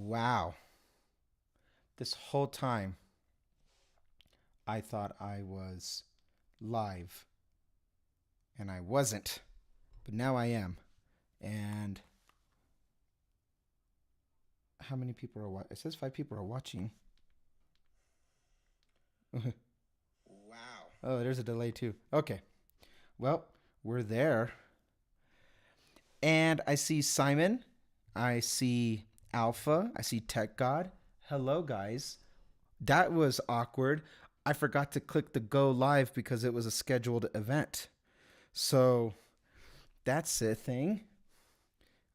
Wow. This whole time, I thought I was live, and I wasn't, but now I am. And how many people are watching? It says 5 people are watching. Wow. Oh, there's a delay too. Okay. Well, we're there. And I see Simon. I see Alpha. I see Tech God. Hello, guys. That was awkward. I forgot to click the go live because it was a scheduled event. So that's a thing.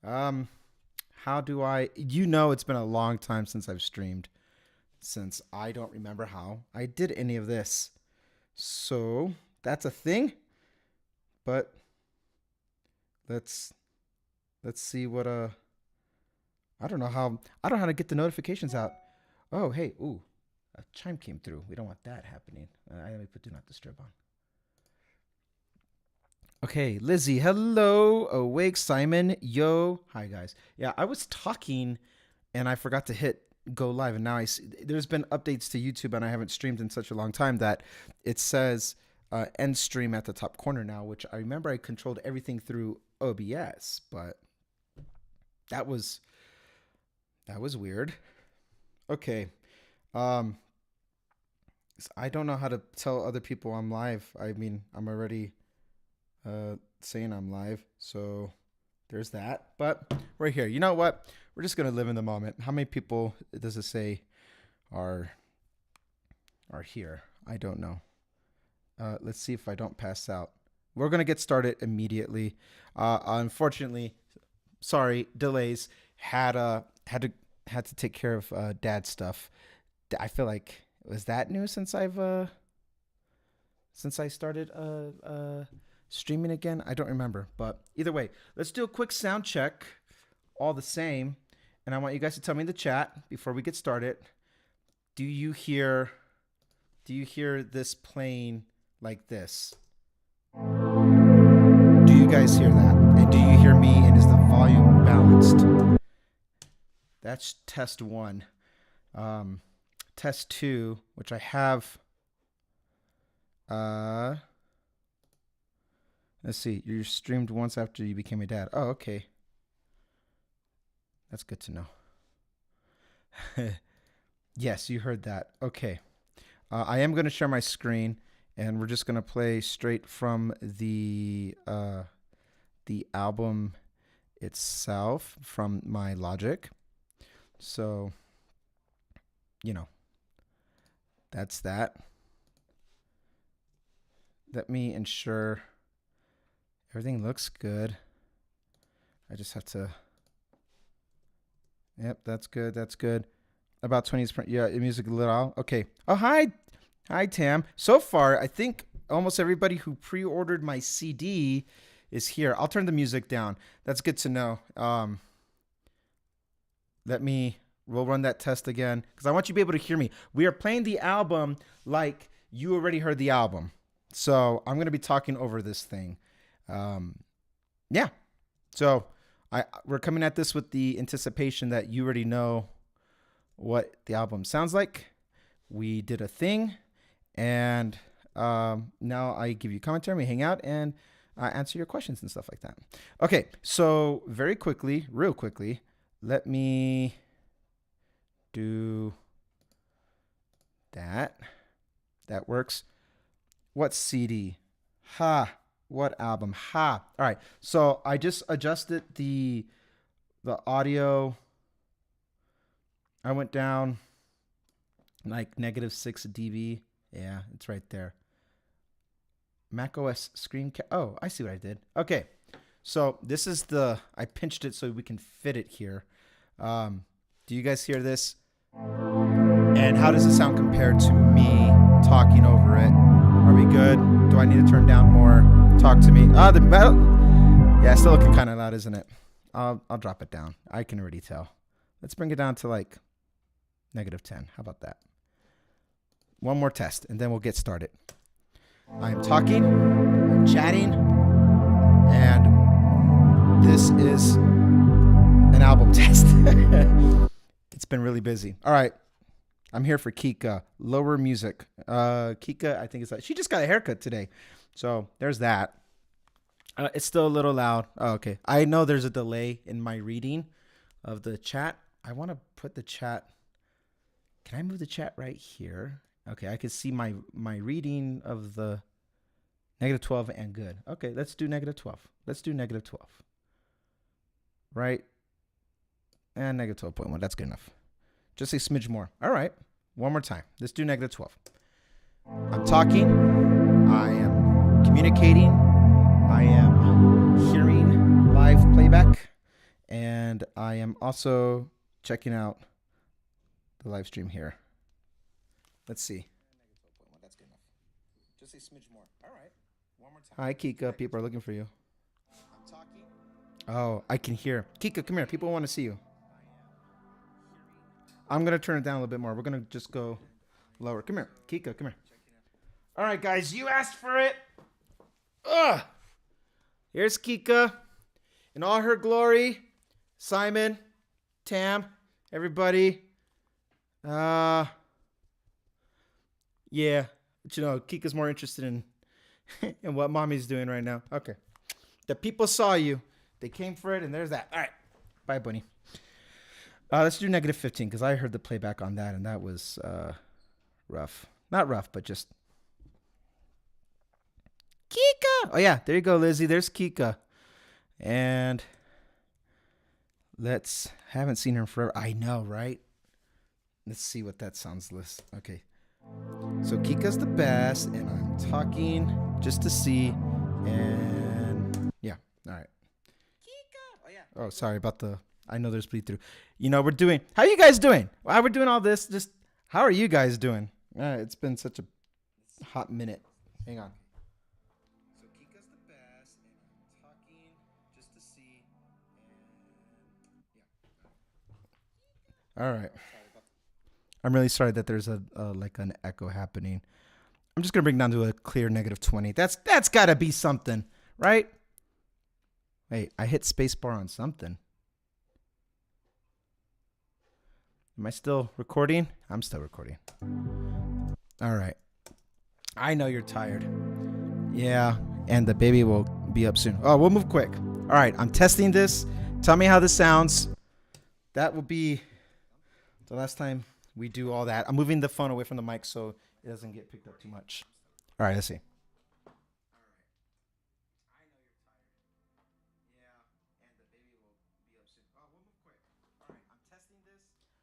How do I, it's been a long time since I've streamed, since I don't remember how I did any of this. So that's a thing. But let's see what, I don't know how to get the notifications out. Oh, hey, ooh, a chime came through. We don't want that happening. Let me put do not disturb on. Okay, Lizzie, hello. Awake, Simon, yo. Hi, guys. Yeah, I was talking and I forgot to hit go live, and now I see there's been updates to YouTube, and I haven't streamed in such a long time that it says end stream at the top corner now, which I remember I controlled everything through OBS, but that was weird. Okay. I don't know how to tell other people I'm live. I mean, I'm already saying I'm live, so there's that. But we're here. You know what? We're just gonna live in the moment. How many people does it say are here? I don't know. Let's see if I don't pass out. We're gonna get started immediately. Unfortunately, sorry, delays. Had to take care of dad stuff. I feel like, was that new since I started streaming again? I don't remember, but either way, let's do a quick sound check all the same. And I want you guys to tell me in the chat before we get started. Do you hear this playing like this? Do you guys hear that? And do you hear me, and is the volume balanced? That's test 1. Test 2, which I have. Let's see. You streamed once after you became a dad. Oh, okay. That's good to know. Yes, you heard that. Okay. I am going to share my screen, and we're just going to play straight from the album itself from my Logic. So, that's that. Let me ensure everything looks good. I just have to. Yep, that's good. That's good. About 20. Yeah, music a little. Okay. Oh, hi. Hi, Tam. So far, I think almost everybody who pre-ordered my CD is here. I'll turn the music down. That's good to know. We'll run that test again because I want you to be able to hear me. We are playing the album like you already heard the album. So I'm going to be talking over this thing. Yeah. So we're coming at this with the anticipation that you already know what the album sounds like. We did a thing, and now I give you commentary. We hang out and answer your questions and stuff like that. Okay, so real quickly, let me do that. That works. What CD? Ha. What album? Ha. All right. So I just adjusted the audio. I went down like -6 dB. Yeah, it's right there. Mac OS screen. Oh, I see what I did. Okay. So this is I pinched it so we can fit it here. Do you guys hear this? And how does it sound compared to me talking over it? Are we good? Do I need to turn down more? Talk to me. The metal. Yeah, it's still looking kind of loud, isn't it? I'll drop it down. I can already tell. Let's bring it down to like -10. How about that? One more test, and then we'll get started. I'm talking, I'm chatting, and this is an album test. It's been really busy. All right. I'm here for Kika. Lower music. Kika, I think it's like she just got a haircut today. So there's that. It's still a little loud. Oh, okay. I know there's a delay in my reading of the chat. I want to put the chat. Can I move the chat right here? Okay, I can see my reading of the -12 and good. Okay, let's do -12. Let's do -12. Right? And -12.1. That's good enough. Just a smidge more. All right. One more time. Let's do -12. I'm talking. I am communicating. I am hearing live playback. And I am also checking out the live stream here. Let's see. That's good enough. Just a smidge more. All right. One more time. Hi, Kika. People are looking for you. I'm talking. Oh, I can hear. Kika, come here. People want to see you. I'm going to turn it down a little bit more. We're going to just go lower. Come here. Kika, come here. All right, guys. You asked for it. Ugh. Here's Kika in all her glory. Simon, Tam, everybody. Yeah. But you know, Kika's more interested in, in what mommy's doing right now. Okay. The people saw you. They came for it, and there's that. All right. Bye, bunny. Let's do -15 because I heard the playback on that, and that was rough. Not rough, but just Kika. Oh, yeah. There you go, Lizzie. There's Kika. And haven't seen her forever. I know, right? Let's see what that sounds like. Okay. So Kika's the best, and I'm talking just to see. And yeah. All right. Kika. Oh, yeah. Oh, sorry about the... I know there's bleed through. You know, how you guys doing? While we're doing all this, just how are you guys doing? It's been such a hot minute. Hang on. So Kika's the best, and I'm talking just to see. And yeah. All right. I'm really sorry that there's like an echo happening. I'm just gonna bring it down to a clear -20. That's gotta be something, right? Wait, I hit spacebar on something. Am I still recording? I'm still recording. All right. I know you're tired. Yeah, and the baby will be up soon. Oh, we'll move quick. All right, I'm testing this. Tell me how this sounds. That will be the last time we do all that. I'm moving the phone away from the mic so it doesn't get picked up too much. All right, let's see.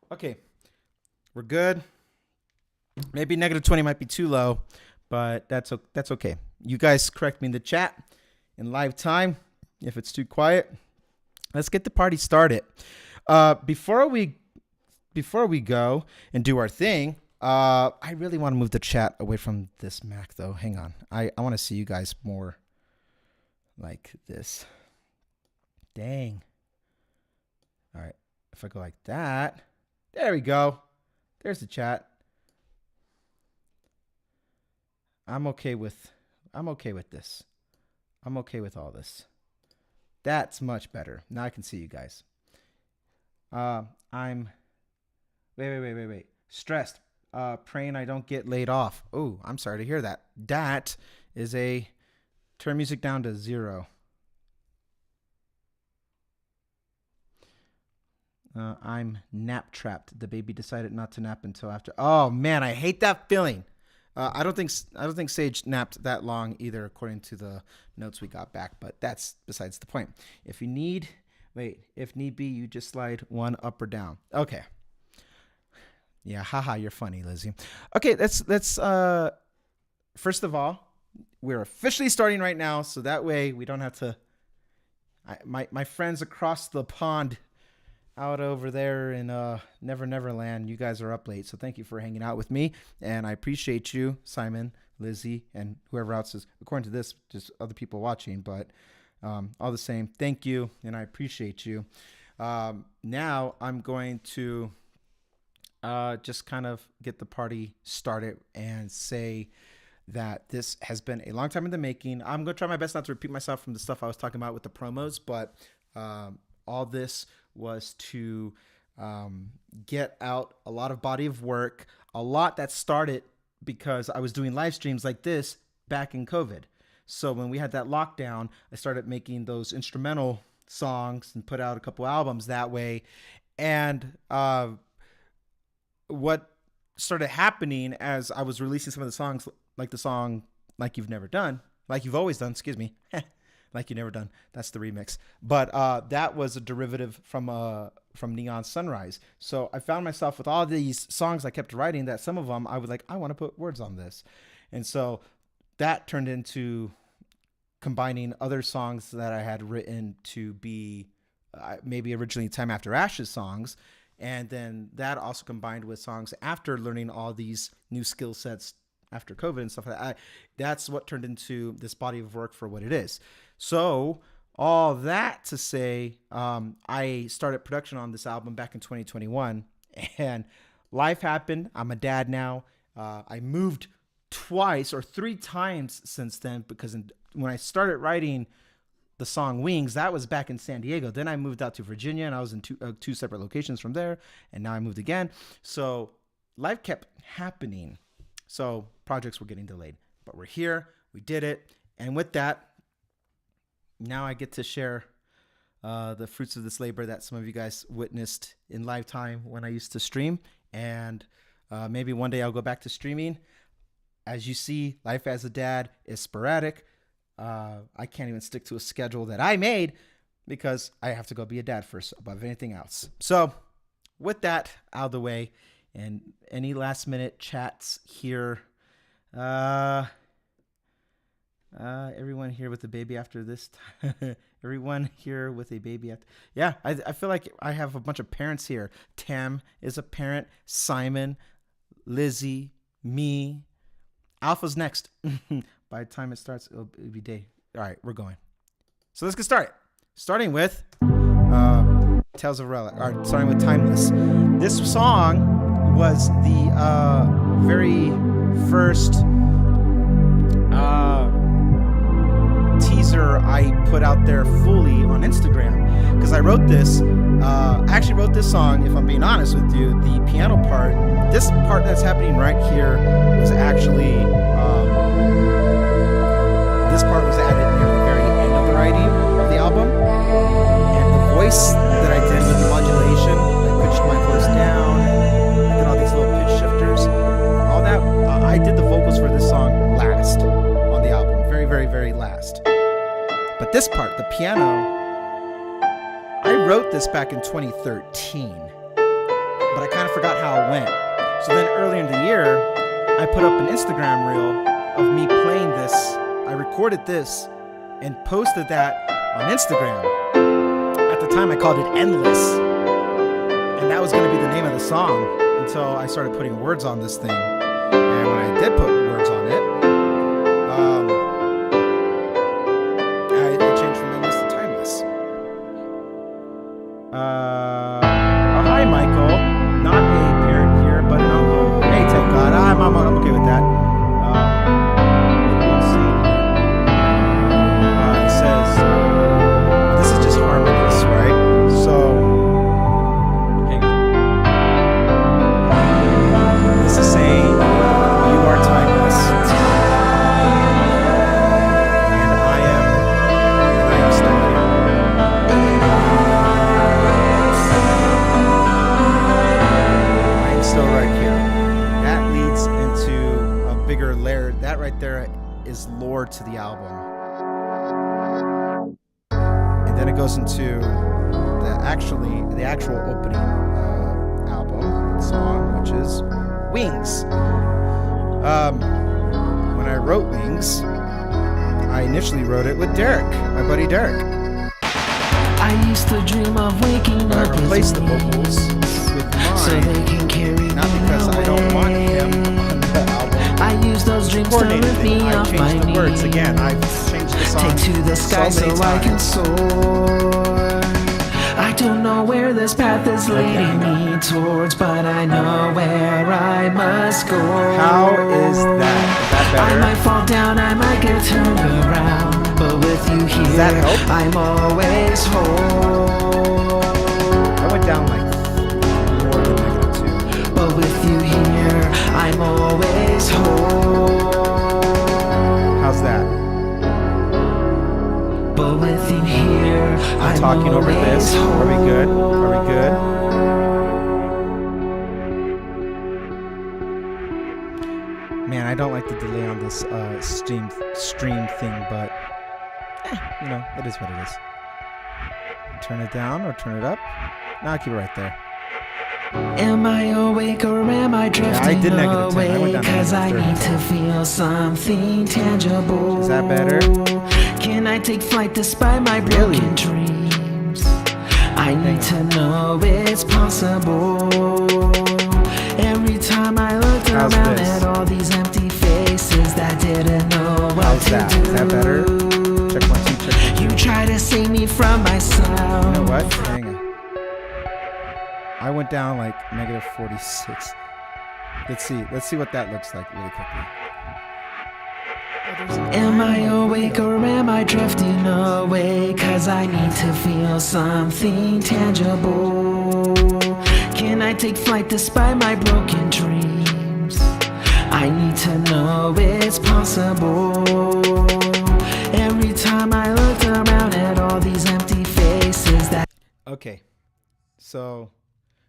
Okay, we're good. Maybe -20 might be too low, but that's okay. You guys correct me in the chat in live time if it's too quiet. Let's get the party started. Before we go and do our thing, I really want to move the chat away from this Mac though. Hang on, I want to see you guys more like this. Dang. All right, if I go like that. There we go. There's the chat. I'm okay with this. I'm okay with all this. That's much better. Now I can see you guys. I'm wait. Stressed. Praying I don't get laid off. Oh, I'm sorry to hear that. That is a turn music down to 0. I'm nap trapped. The baby decided not to nap until after. Oh man, I hate that feeling. I don't think Sage napped that long either, according to the notes we got back. But that's besides the point. If need be, you just slide one up or down. Okay. Yeah, haha, you're funny, Lizzie. Okay, let's first of all, we're officially starting right now, so that way we don't have to. My friends across the pond. Out over there in Neverland, you guys are up late, so thank you for hanging out with me, and I appreciate you, Simon, Lizzie, and whoever else is, according to this, just other people watching, but all the same, thank you, and I appreciate you. Now I'm going to just kind of get the party started and say that this has been a long time in the making. I'm going to try my best not to repeat myself from the stuff I was talking about with the promos, but all this was to get out a lot of body of work, a lot that started because I was doing live streams like this back in COVID. So when we had that lockdown, I started making those instrumental songs and put out a couple albums that way. And what started happening as I was releasing some of the songs, like the song Like You've Never Done, Like You've Always Done, excuse me, Like You Never Done, that's the remix. But that was a derivative from Neon Sunrise. So I found myself with all these songs I kept writing that some of them I was like, I want to put words on this. And so that turned into combining other songs that I had written to be maybe originally Time After Ashes songs. And then that also combined with songs after learning all these new skill sets after COVID and stuff like that. That's what turned into this body of work for what it is. So all that to say, I started production on this album back in 2021, and life happened. I'm a dad now. I moved twice or three times since then, because when I started writing the song Wings, that was back in San Diego. Then I moved out to Virginia, and I was in two separate locations from there, and now I moved again. So life kept happening. So projects were getting delayed, but we're here. We did it. And with that, now I get to share the fruits of this labor that some of you guys witnessed in live time when I used to stream. And maybe one day I'll go back to streaming. As you see, life as a dad is sporadic. I can't even stick to a schedule that I made because I have to go be a dad first above anything else. So with that out of the way, and any last minute chats here, everyone here with a baby after this everyone here with a baby after, yeah, I feel like I have a bunch of parents here. Tam is a parent, Simon, Lizzie, me, Alpha's next. By the time it starts, it'll be day. All right, we're going. So let's get started. Starting with Tales of Relic, or starting with Timeless. This song was the very first teaser I put out there fully on Instagram, because I wrote this. I actually wrote this song, if I'm being honest with you, the piano part. This part that's happening right here was actually, this part was added near the very end of the writing of the album. And the voice that I did with the modulation, I pitched my voice down, I did all these little pitch shifters, all that. I did the vocals for this song last on the album, very, very, very last. But this part, the piano, I wrote this back in 2013, but I kind of forgot how it went. So then earlier in the year, I put up an Instagram reel of me playing this. I recorded this and posted that on Instagram. At the time, I called it Endless, and that was going to be the name of the song until I started putting words on this thing. And when I did put words on it, I changed from Endless to Timeless. Hi, Michael. Not a parent here, but an uncle. Hey, thank God. I'm okay with that. Let's see. It says, this is just harmonious, right? So, hang on. This is saying, you are timeless. And I am still here. I am still right here. That leads into a bigger layer. That right there is lore to the album. And then it goes into the actual opening album song, which is Wings. When I wrote Wings, I initially wrote it with Derek, my buddy Derek. I used to dream of waking But up I replaced the vocals with mine, so they can carry not me because I don't want him on the album. I use those dreams to Coordinated lift it. me I off my changed the knees. words again. I've changed the song Take to the sky so many I can times. soar. I don't know where this path is leading me towards, but I know where I must go. How is that? Is that I better? might fall down, I might get turned around, but with you here, that help? I'm always whole. I went down like over this. Are we good? Are we good? Man, I don't like the delay on this stream thing, but you know, it is what it is. Turn it down or turn it up. No, I'll keep it right there. Am I awake or am I drifting I did negative 10. I went away? down to Cause I negative need to feel something tangible. Is that better? Can I take flight despite my Really? broken dreams? I need to know it's possible. Every time I looked How's around this? at all these empty faces that didn't know what How's to that? do. Is that better? Check 1, 2, check 1, 2. You try to save me from myself. You know what? Hang on. I went down like negative 46. Let's see what that looks like really quickly. Am I awake or am I drifting away? Cause I need to feel something tangible. Can I take flight despite my broken dreams? I need to know it's possible. Every time I look around at all these empty faces that... Okay, so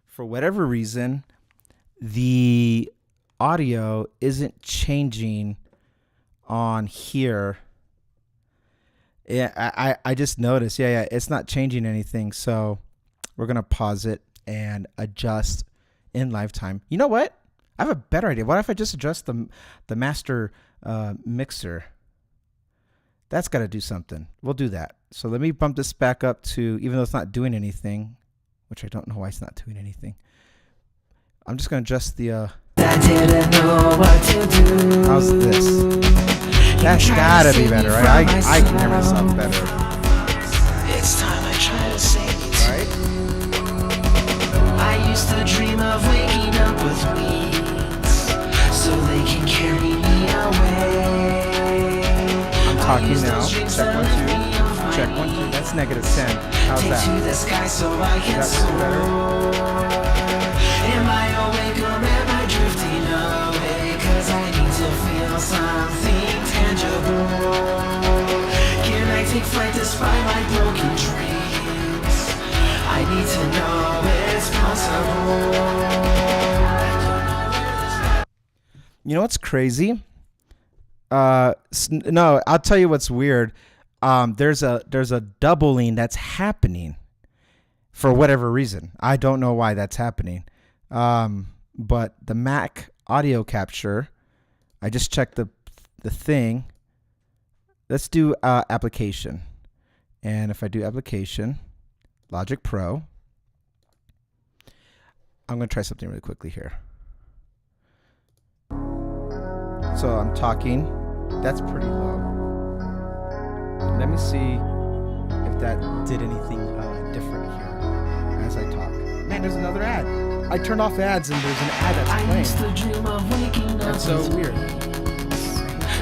for whatever reason, the audio isn't changing on here. Yeah, I just noticed. Yeah, it's not changing anything. So we're gonna pause it and adjust in lifetime. You know what? I have a better idea. What if I just adjust the master mixer? That's got to do something. We'll do that. So let me bump this back up to, even though it's not doing anything, which I don't know why it's not doing anything. I'm just gonna adjust the. I didn't know what to do. How's this? That's gotta be better, right? I can hear myself better. It's time I try to save you. Right? I used to dream of waking up with wings, so they can carry me away. I'm talking now. Check 1, 2. Check 1, 2. That's negative 10. How's Take to that? the sky so I can Is that better? soar. Am I awake or am I drifting away? Cause I need to feel something tangible. Can I take flight despite my broken dreams? I need to know it's possible. You know what's crazy? No, I'll tell you what's weird. There's a doubling that's happening for whatever reason. I don't know why that's happening. But the Mac audio capture, I just checked the thing. Let's do application. And if I do application, Logic Pro, I'm going to try something really quickly here. So I'm talking. That's pretty low. Let me see if that did anything different here as I talk. Man, there's another ad. I turned off ads and there's an ad that's I playing. used to dream of waking up That's so with weird.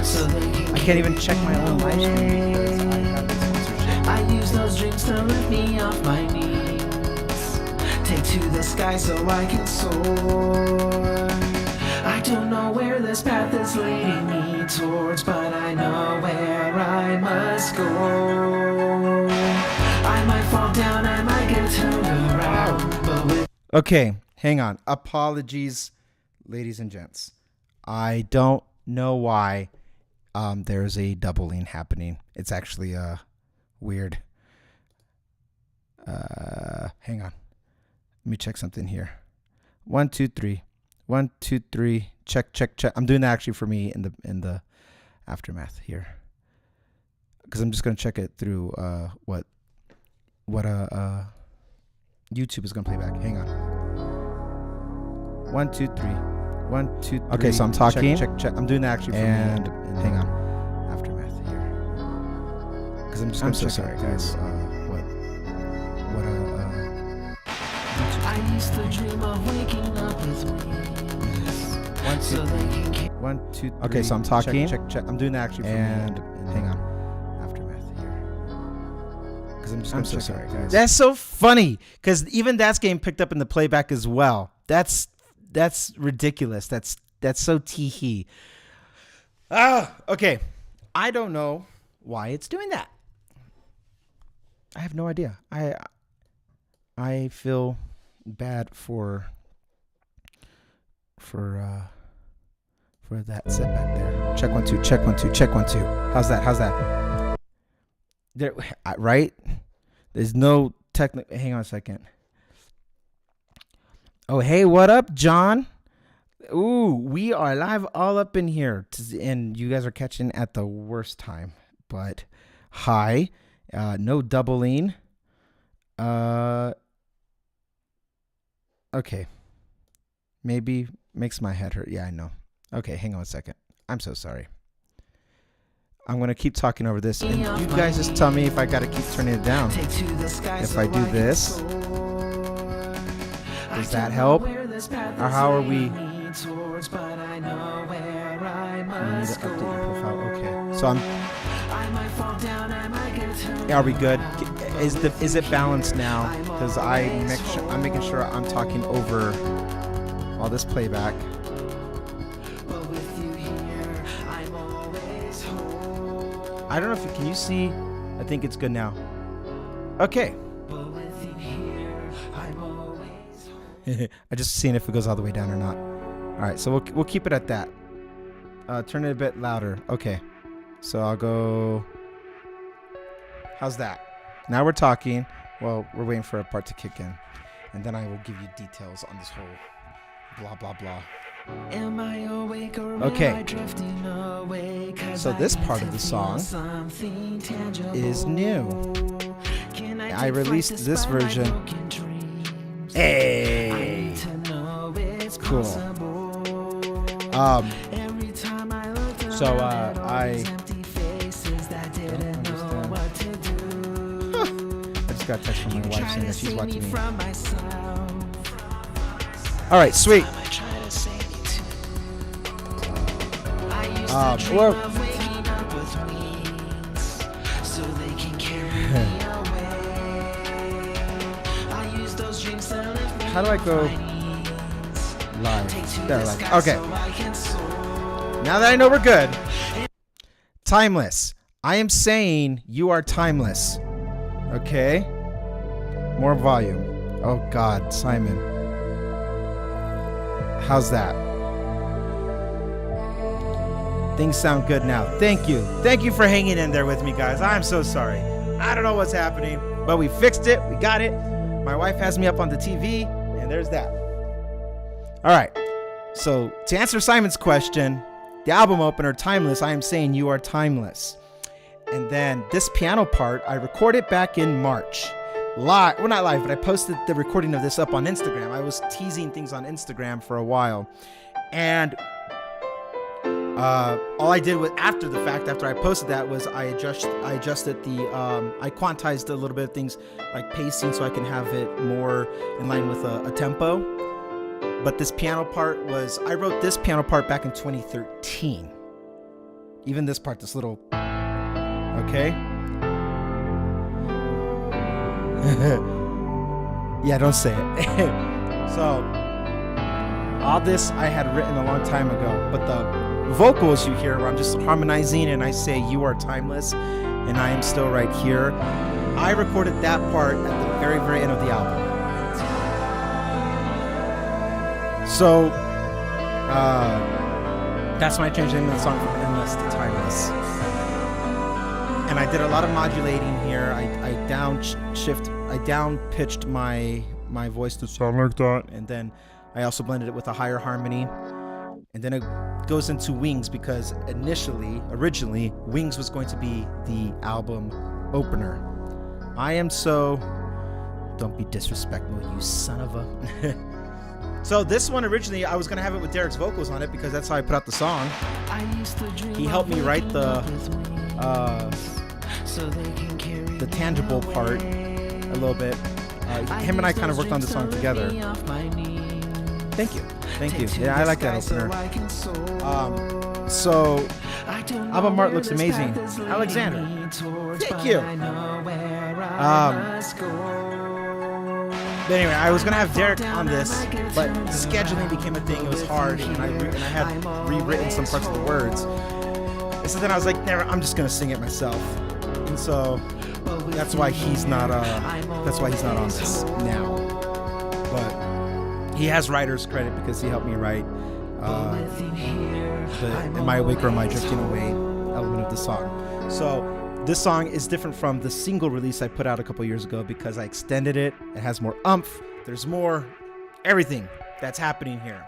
so they can I can't even check my own live stream because I have this censorship. I use those dreams to lift me off my knees. Take to the sky so I can soar. I don't know where this path is leading me towards, but I know where I must go. I might fall down, I might get turned around, but with Okay, hang on. Apologies, ladies and gents. I don't know why there's a doubling happening. It's actually weird. Hang on. Let me check something here. 1, 2, 3. 1, 2, 3. Check, check, check. I'm doing that actually for me in the aftermath here, because I'm just gonna check it through what YouTube is gonna play back. Hang on. 1, 2, 3. 1, 2, 3. Okay, so I'm talking. Check, check, check. I'm doing that actually for me. And hang on. Aftermath here, because I'm just gonna check sorry, it guys. through, I used to dream of waking up with wings. 1, 2, So they can 1, 2, 3. Okay, so I'm talking. Check, check, check. I'm doing that actually for me. And hang on. Aftermath here, because I'm just gonna check sorry, it. guys. That's so funny, because even that's getting picked up in the playback as well. That's ridiculous. That's so tee-hee. Okay. I don't know why it's doing that. I have no idea. I feel bad for that setback there. Check 1 2. Check 1 2. Check 1 2. How's that? How's that? There, right? There's no technical. Hang on a second. Oh, hey, what up, John? Ooh, we are live all up in here, and you guys are catching at the worst time. But hi, no doubling. Okay. Maybe makes my head hurt. Yeah, I know. Okay, hang on a second. I'm so sorry. I'm going to keep talking over this, and you guys just tell me if I got to keep turning it down. If I do this, does that help? Or how are we? I need to update your profile. Okay. So are we good? Is it balanced now? Because I'm making sure I'm talking over all this playback. I don't know if can you see? I think it's good now. Okay. I just seen if it goes all the way down or not. All right, so we'll keep it at that. Turn it a bit louder. Okay. So I'll go. How's that? Now we're talking. Well, we're waiting for a part to kick in, and then I will give you details on this whole blah blah blah. Am I awake or okay. Am I drifting away? So this part of the song is new. I released this version. Hey, cool. So I just got a text from my wife saying that she's watching me. All right, sweet. Well, how do I go live? There, live. Okay. Now that I know we're good. Timeless. I am saying you are timeless. Okay? More volume. Oh God, Simon. How's that? Things sound good now. Thank you. Thank you for hanging in there with me, guys. I'm so sorry. I don't know what's happening, but we fixed it. We got it. My wife has me up on the TV, and there's that. All right. So to answer Simon's question, the album opener, Timeless, I am saying you are timeless. And then this piano part, I recorded back in March. Live, well, not live, but I posted the recording of this up on Instagram. I was teasing things on Instagram for a while. And all I did after the fact, after I posted that, was I adjusted the, I quantized a little bit of things like pacing so I can have it more in line with a tempo. But this piano part I wrote this piano part back in 2013. Even this part, this little, okay? Yeah, don't say it. So, all this I had written a long time ago, but the vocals you hear where I'm just harmonizing and I say you are timeless and I am still right here, I recorded that part at the very, very end of the album. So, that's when I changed the name of the song from Endless to Timeless. And I did a lot of modulating here. I down pitched my voice to sound like that, and then I also blended it with a higher harmony. And then it goes into Wings because originally, Wings was going to be the album opener. Don't be disrespectful, you son of a. So this one originally, I was gonna have it with Derek's vocals on it because that's how I put out the song. He helped me write the tangible part a little bit. Him and I kind of worked on the song together. Thank you. Yeah, I like that opener. So album art looks amazing. Alexander, thank you. But anyway, I was gonna have Derek on this, but scheduling became a thing. It was hard, and I had rewritten some parts of the words. And so then I was like, never. I'm just gonna sing it myself. And so That's why he's not. That's why he's not on this now. But he has writer's credit because he helped me write the "Am I Awake or Am I Drifting Away" element of the song. So this song is different from the single release I put out a couple years ago because I extended it. It has more oomph. There's more everything that's happening here.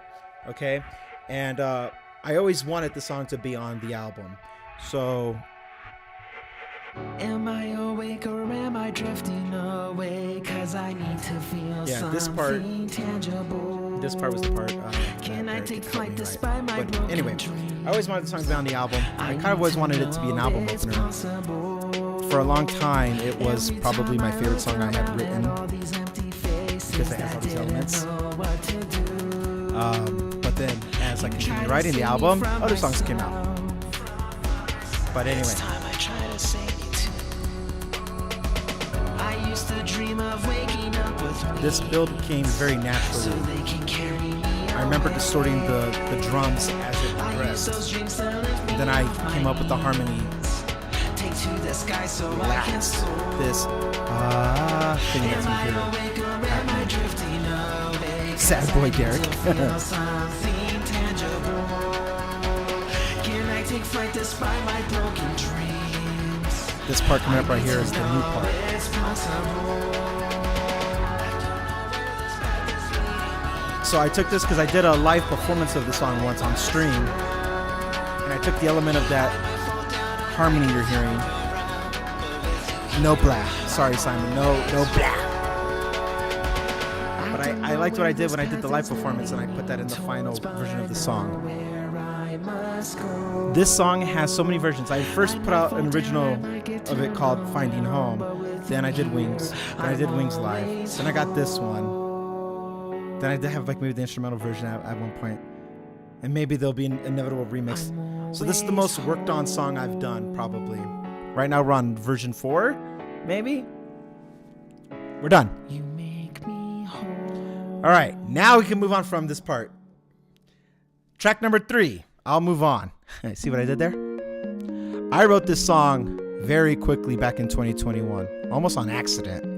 Okay, and I always wanted the song to be on the album. So. Am I awake or am I drifting away? Cause I need to feel something tangible. This part was the part. Can I take flight despite my broken anyway, dreams? I always wanted the song to be on the album. I kind of always wanted it to be an album opener. For a long time, it was probably my favorite song I had written because it has all these elements. But then, as I continued writing the album, other songs came out. But anyway. This build came very naturally. I remember distorting the drums as it progressed. And then I came up with the harmony. Last, this thing that's in here. Sad boy Derek. This part coming up right here is the new part. So I took this because I did a live performance of the song once on stream, and I took the element of that harmony you're hearing. No blah. Sorry, Simon. No blah. But I liked what I did when I did the live performance, and I put that in the final version of the song. This song has so many versions. I first put out an original of it called Finding Home. Then I did Wings. Then I did Wings Live. Then I got this one. Then I did have like maybe the instrumental version at one point. And maybe there'll be an inevitable remix. So this is the most worked on song I've done, probably. Right now we're on version 4, maybe? We're done. All right, now we can move on from this part. Track number 3, I'll Move On. See what I did there? I wrote this song very quickly back in 2021, almost on accident.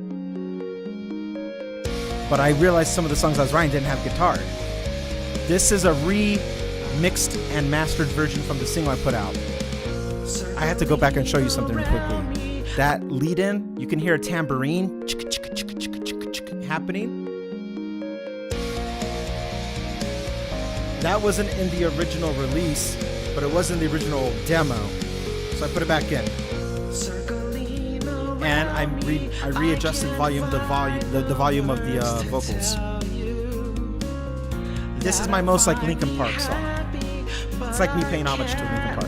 But I realized some of the songs I was writing didn't have guitar. This is a remixed and mastered version from the single I put out. I had to go back and show you something real quickly. That lead-in, you can hear a tambourine happening. That wasn't in the original release, but it was in the original demo. So I put it back in. And I readjusted the volume of the vocals. This is my most like Linkin Park song. It's like me paying homage to Linkin Park.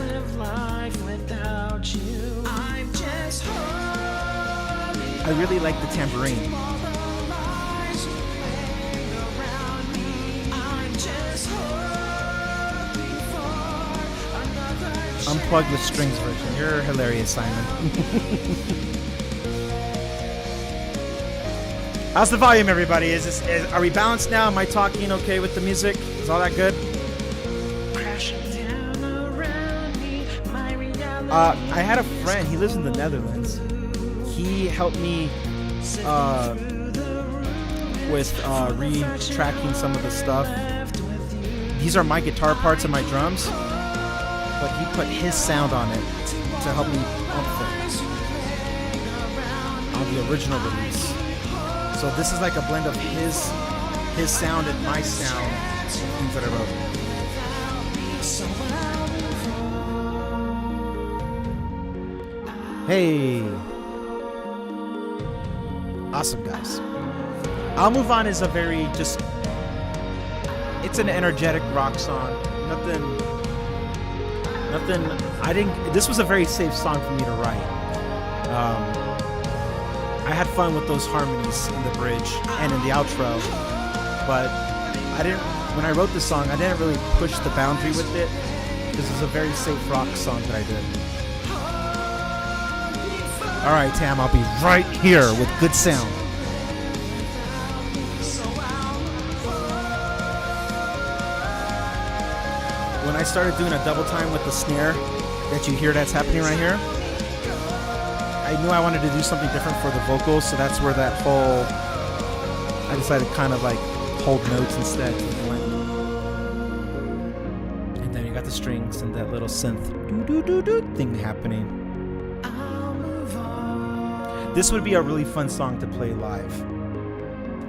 I really like the tambourine. Unplugged with strings version. You're hilarious, Simon. How's the volume, everybody? Are we balanced now? Am I talking okay with the music? Is all that good? I had a friend. He lives in the Netherlands. He helped me with retracking some of the stuff. These are my guitar parts and my drums, but he put his sound on it to help me pump things on the original release. So this is like a blend of his sound and my sound, things that I wrote. Hey. Awesome, guys. I'll Move On is a very it's an energetic rock song. This was a very safe song for me to write. I had fun with those harmonies in the bridge and in the outro, but when I wrote this song, I didn't really push the boundary with it because it's a very safe rock song that I did. All right, Tam, I'll be right here with good sound. When I started doing a double time with the snare that you hear that's happening right here, I I knew I wanted to do something different for the vocals, so that's where that whole, I decided to kind of like hold notes instead. And then you got the strings and that little synth thing happening. This would be a really fun song to play live,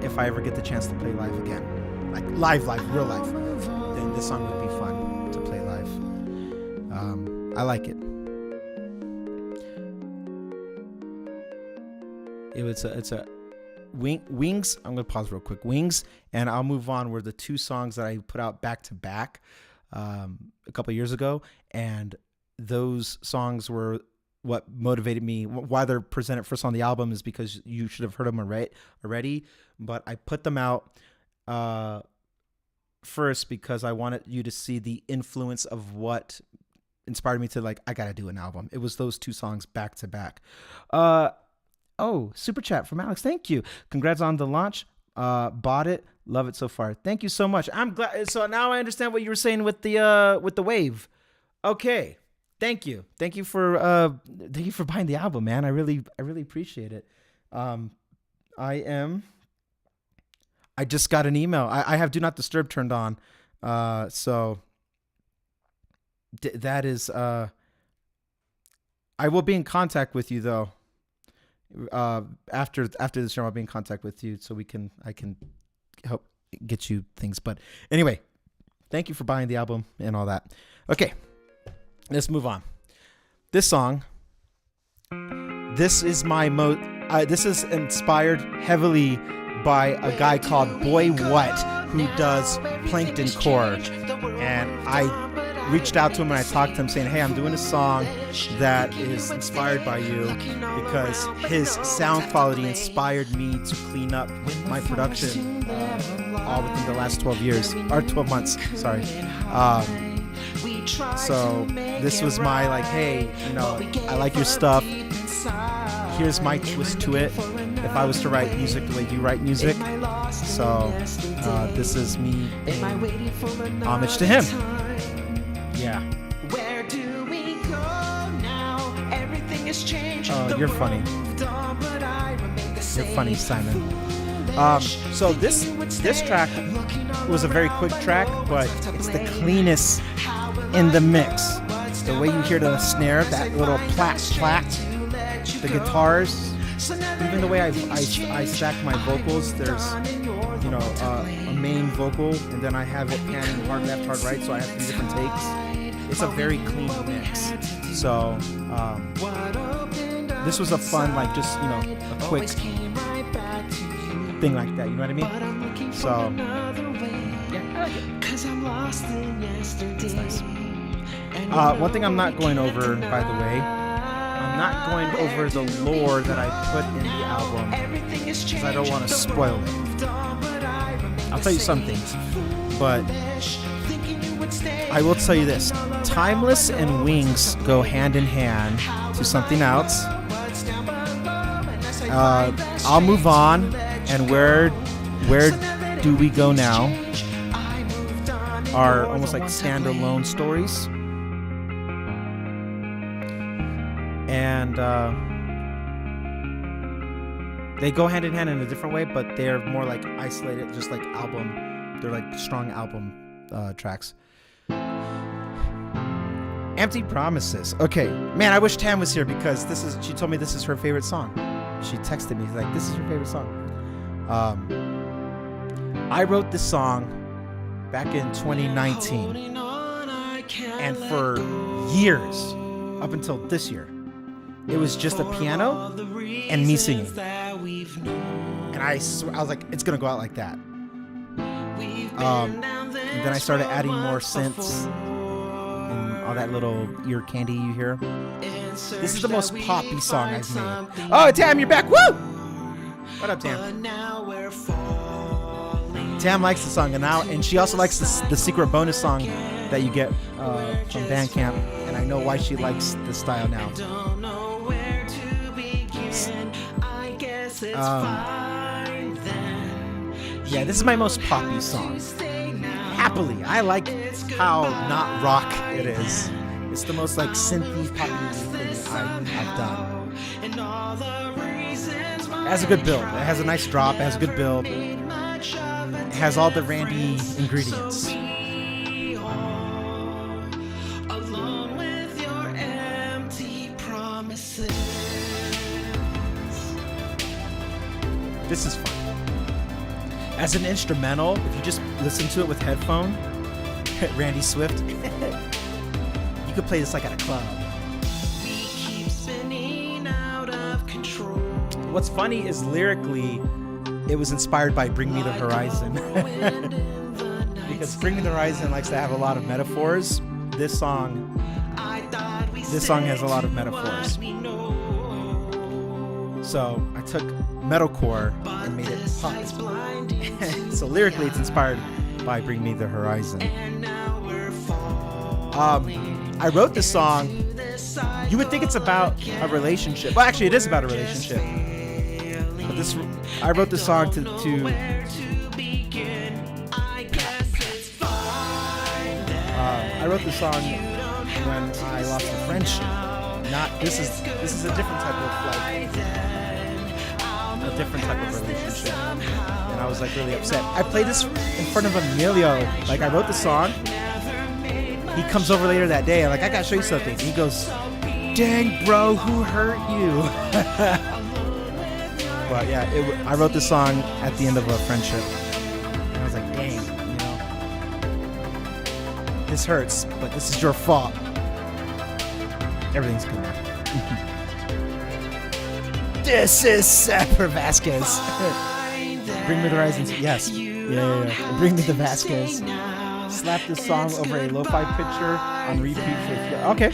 if I ever get the chance to play live again. Like live, real life. Then this song would be fun to play live. I like it. It's a Wings. I'm gonna pause real quick. Wings, and I'll move on. Were the two songs that I put out back to back a couple years ago, and those songs were what motivated me. Why they're presented first on the album is because you should have heard them already. But I put them out first because I wanted you to see the influence of what inspired me to like, I gotta do an album. It was those two songs back to back. Oh, super chat from Alex. Thank you. Congrats on the launch. Bought it. Love it so far. Thank you so much. I'm glad. So now I understand what you were saying with the wave. Okay. Thank you. Thank you for buying the album, man. I really appreciate it. I just got an email. I have Do Not Disturb turned on. So that is, I will be in contact with you though. After the show, I'll be in contact with you so I can help get you things. But anyway, thank you for buying the album and all that. Okay, let's move on. This song, this is this is inspired heavily by a guy called Boy What, who does Plankton Core, and I reached out to him and I talked to him saying, hey, I'm doing a song that is inspired by you because his sound quality inspired me to clean up my production all within the last 12 months. Sorry. So this was my like, hey, I like your stuff. Here's my twist to it. If I was to write music the way you write music. So this is me paying homage to him. Yeah. Where do we go now? Everything has changed. Oh, you're funny. You're funny, Simon. So this track was a very quick track, but it's the cleanest in the mix. The way you hear the snare, that little plack, the guitars, even the way I stack my vocals. There's a main vocal, and then I have it panning hard left, hard right, so I have 3 different takes. It's a very clean mix. So this was a fun, like, just a quick thing like that. You know what I mean? So yeah, I like it. It's nice. One thing I'm not going over, by the way, I'm not going over the lore that I put in the album because I don't want to spoil it. I'll tell you some things, but I will tell you this. Timeless and Wings go hand in hand to something else. I'll move on, and where do we go now are almost like standalone stories. And they go hand in hand in a different way, but they're more like isolated, just like album. They're like strong album tracks. Empty Promises. Okay, man, I wish Tam was here because she told me this is her favorite song. She texted me like, this is her favorite song. I wrote this song back in 2019, and for years, up until this year, it was just a piano and me singing. And I was like, it's gonna go out like that. And then I started adding more synths and all that little ear candy you hear. This is the most poppy song I've made. Oh, Tam, you're back! Woo! What up, Tam? Tam likes the song, and she also likes the secret bonus song that you get from Bandcamp, and I know why she likes this style now. Yeah, this is my most poppy song. Happily, I like how not rock it is. It's the most like synthy poppy thing I've done. It has a good build. It has a nice drop. It has a good build. It has all the Randy ingredients. Along with your empty promises. This is fun. As an instrumental, if you just listen to it with headphone, Randy Swift, you could play this like at a club. We keep spinning out of control. What's funny is lyrically, it was inspired by Bring Me the Horizon. Because Bring Me the Horizon likes to have a lot of metaphors. This song has a lot of metaphors. So I took metalcore and made it pop. So lyrically, it's inspired by Bring Me the Horizon. I wrote this song. You would think it's about a relationship. Well, actually, it is about a relationship. But I wrote this song to I wrote this song when I lost a friendship. This is a different type of a different type of relationship. And I was like really upset. I played this in front of Emilio. Like I wrote the song. He comes over later that day. I'm like, I gotta show you something. And he goes, dang bro, who hurt you? But yeah, I wrote this song at the end of a friendship. And I was like, dang, you know, this hurts, but this is your fault. Everything's good now. This is Sapper Vasquez. Bring Me the Horizon. Yes. Yeah. Bring Me the Vasquez. Slap this song over a lo-fi picture on repeat. Okay.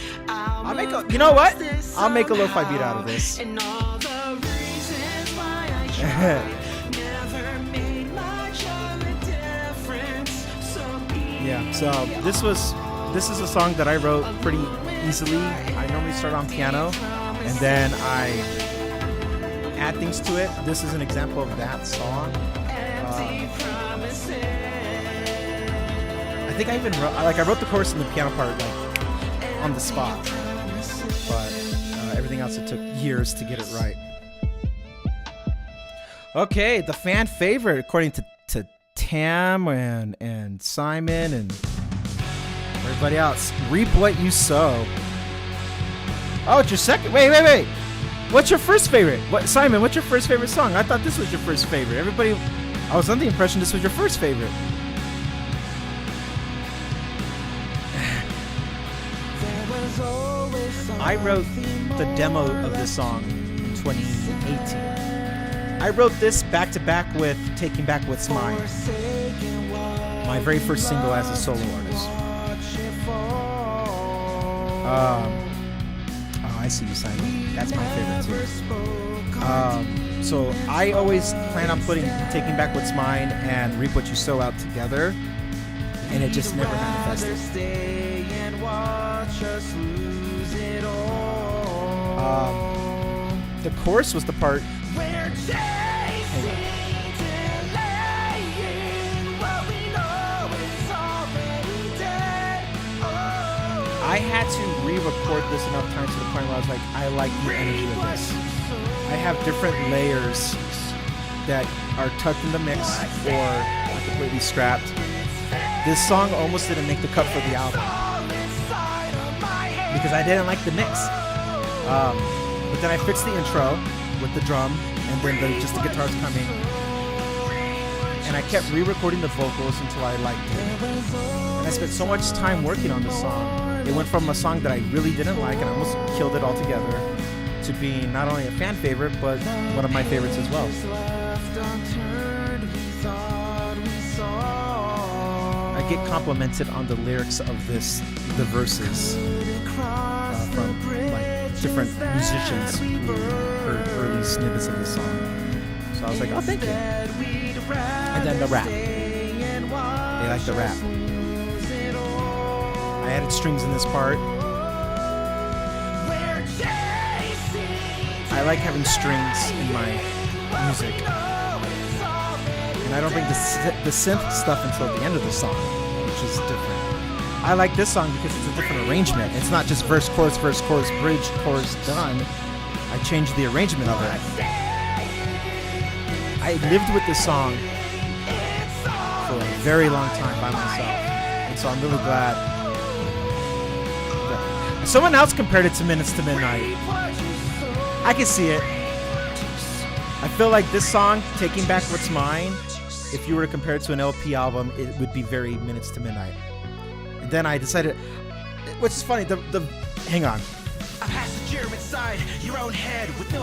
You know what? I'll make a lo-fi beat out of this. Yeah. So this is a song that I wrote pretty easily. I normally start on piano and then I add things to it. This is an example of that song. I think I even wrote the chorus and the piano part like on the spot, but everything else it took years to get it right. Okay, the fan favorite according to Tam and Simon and everybody else. Reap what you sow. Oh, it's your second. Wait. What's your first favorite? Simon, what's your first favorite song? I thought this was your first favorite. Everybody, I was under the impression this was your first favorite. I wrote the demo of this song in 2018. I wrote this back to back with Taking Back What's Mine, my very first single as a solo artist. I see you, Simon. That's my favorite too. So I always plan on putting Taking Back What's Mine and Reap What You Sow out together, and it just never manifested. The chorus was the part. I had to re-record this enough times to the point where I was like, I like the energy of this. I have different layers that are tucked in the mix or are completely scrapped. This song almost didn't make the cut for the album because I didn't like the mix. But then I fixed the intro with the drum and then just the guitars coming. And I kept re-recording the vocals until I liked it. And I spent so much time working on this song. It went from a song that I really didn't like and I almost killed it altogether to being not only a fan favorite, but one of my favorites as well. I get complimented on the lyrics of the verses from like different musicians who heard early snippets of the song. So I was like, oh, thank you. And then the rap. They like the rap. I added strings in this part. I like having strings in my music. And I don't bring the synth stuff until the end of the song, which is different. I like this song because it's a different arrangement. It's not just verse, chorus, bridge, chorus, done. I changed the arrangement of it. I lived with this song for a very long time by myself, and so I'm really glad that someone else compared it to Minutes to Midnight. I can see it. I feel like this song, Taking Back What's Mine, if you were to compare it to an LP album, it would be very Minutes to Midnight. And then I decided, which is funny, hang on.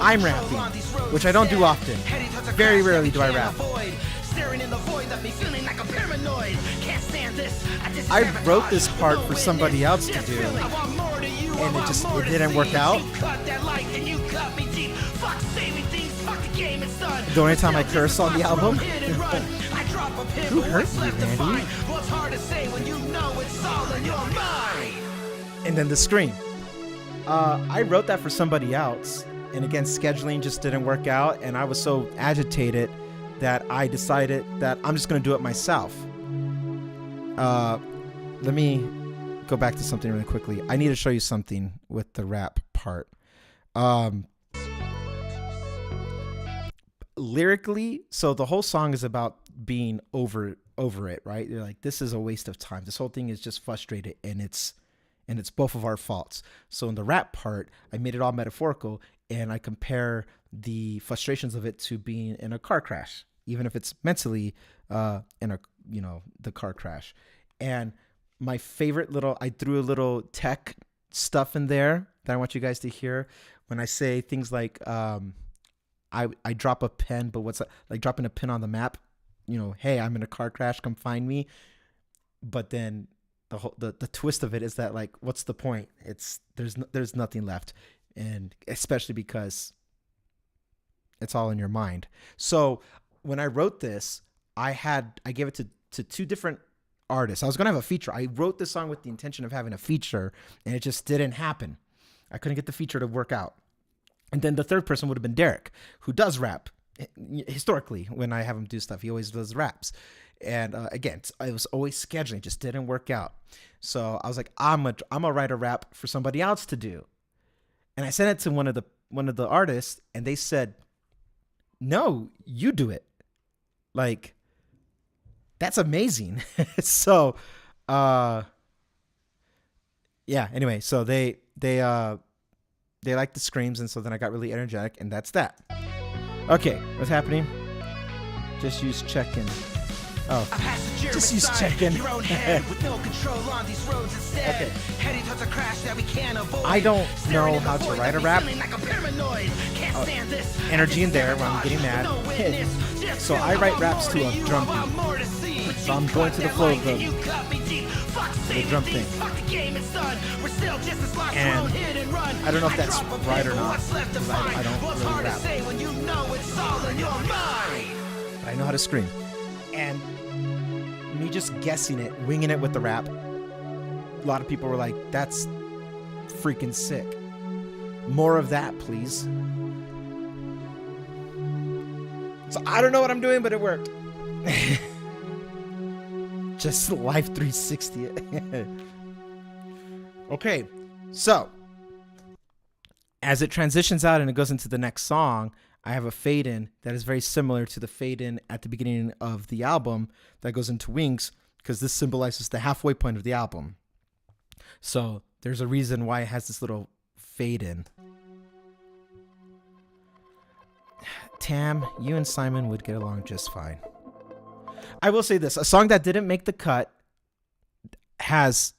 I'm rapping, which I don't do often. Very rarely do I rap. I wrote this part for somebody else to do, and it didn't work out. The only time I curse on the album. Who hurt you, Randy? And then the scream. I wrote that for somebody else, and again, scheduling just didn't work out, and I was so agitated that I decided that I'm just going to do it myself. Let me go back to something really quickly. I need to show you something with the rap part. Lyrically, so the whole song is about being over it, right? You're like, this is a waste of time. This whole thing is just frustrated, and it's both of our faults. So in the rap part, I made it all metaphorical, and I compare the frustrations of it to being in a car crash, even if it's mentally in the car crash. And my favorite I threw a little tech stuff in there that I want you guys to hear when I say things like, I drop a pen, but what's like dropping a pin on the map? Hey, I'm in a car crash, come find me. But then the twist of it is that, like, what's the point? There's nothing left, and especially because it's all in your mind. So when I wrote this, I gave it to two different artists. I was gonna have a feature. I wrote this song with the intention of having a feature, and it just didn't happen. I couldn't get the feature to work out. And then the third person would have been Derek, who does rap. Historically, when I have him do stuff, he always does raps. And again, I was always scheduling, just didn't work out. So I was like, I'm gonna write a rap for somebody else to do. And I sent it to one of the artists, and they said, no, you do it. Like, that's amazing. So yeah, anyway, so they liked the screams, and so then I got really energetic, and that's that. Okay, what's happening? Just use check-in. Oh, just use check-in. Okay. I don't know how to write a rap. Energy in there when I'm getting mad. So I write raps to a drum beat. So I'm going to the flow of the drum thing. And I don't know if that's right or not, because I don't really rap. But I know how to scream. And me just guessing it, winging it with the rap, a lot of people were like, that's freaking sick. More of that, please. So I don't know what I'm doing, but it worked. Just Life 360 it. Okay, so as it transitions out and it goes into the next song, I have a fade in that is very similar to the fade in at the beginning of the album that goes into Wings, because this symbolizes the halfway point of the album. So there's a reason why it has this little fade in. Tam, you and Simon would get along just fine. I will say this, a song that didn't make the cut has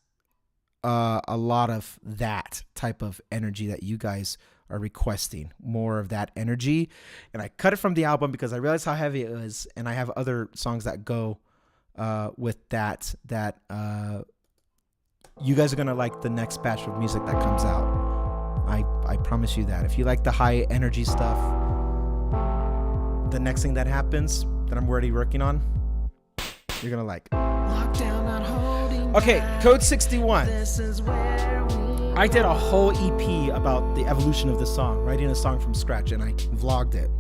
a lot of that type of energy that you guys are requesting, more of that energy. And I cut it from the album because I realized how heavy it was, and I have other songs that go with that you guys are gonna like the next batch of music that comes out. I promise you that. If you like the high energy stuff, the next thing that happens that I'm already working on, you're gonna like. Okay, Code 61. I did a whole EP about the evolution of the song, writing a song from scratch, and I vlogged it.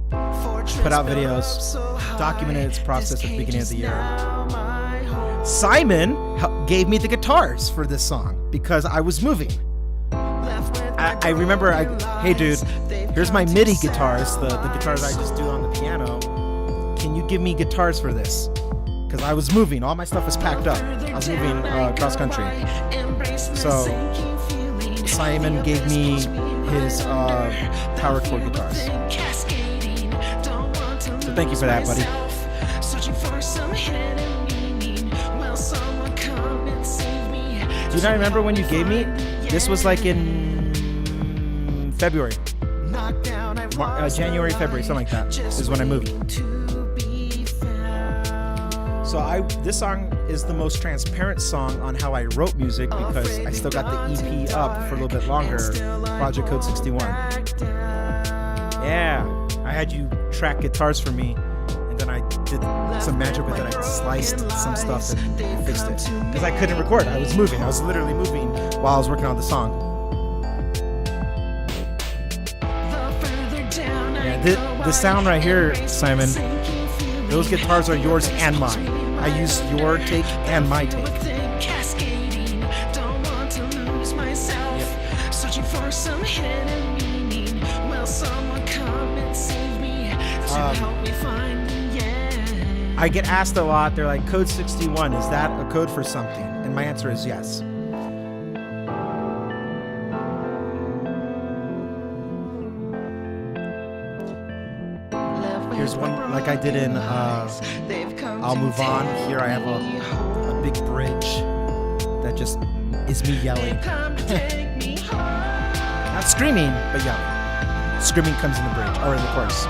Put out videos, documented its process at the beginning of the year. Simon gave me the guitars for this song because I was moving. I remember, hey dude, here's my MIDI guitars, the guitars I just do on the piano. Can you give me guitars for this? Because I was moving, all my stuff was packed up. I was moving cross country. So Simon gave me his power chord guitars. So thank you for that, buddy. Do you not remember when you gave me? This was like in February. January, February, something like that is when I moved. So this song is the most transparent song on how I wrote music because I still got the EP up for a little bit longer. Project Code 61. Yeah, I had you track guitars for me, and then I did some magic with it. I sliced some stuff and fixed it because I couldn't record. I was moving. I was literally moving while I was working on the song. Yeah, the sound right here, Simon. Those guitars are yours and mine. I use your take and my take. I get asked a lot, they're like, Code 61, is that a code for something? And my answer is yes. Here's one, like I did in I'll Move On. Here I have a big bridge that just is me yelling. Not screaming, but yelling. Screaming comes in the bridge, or in the chorus.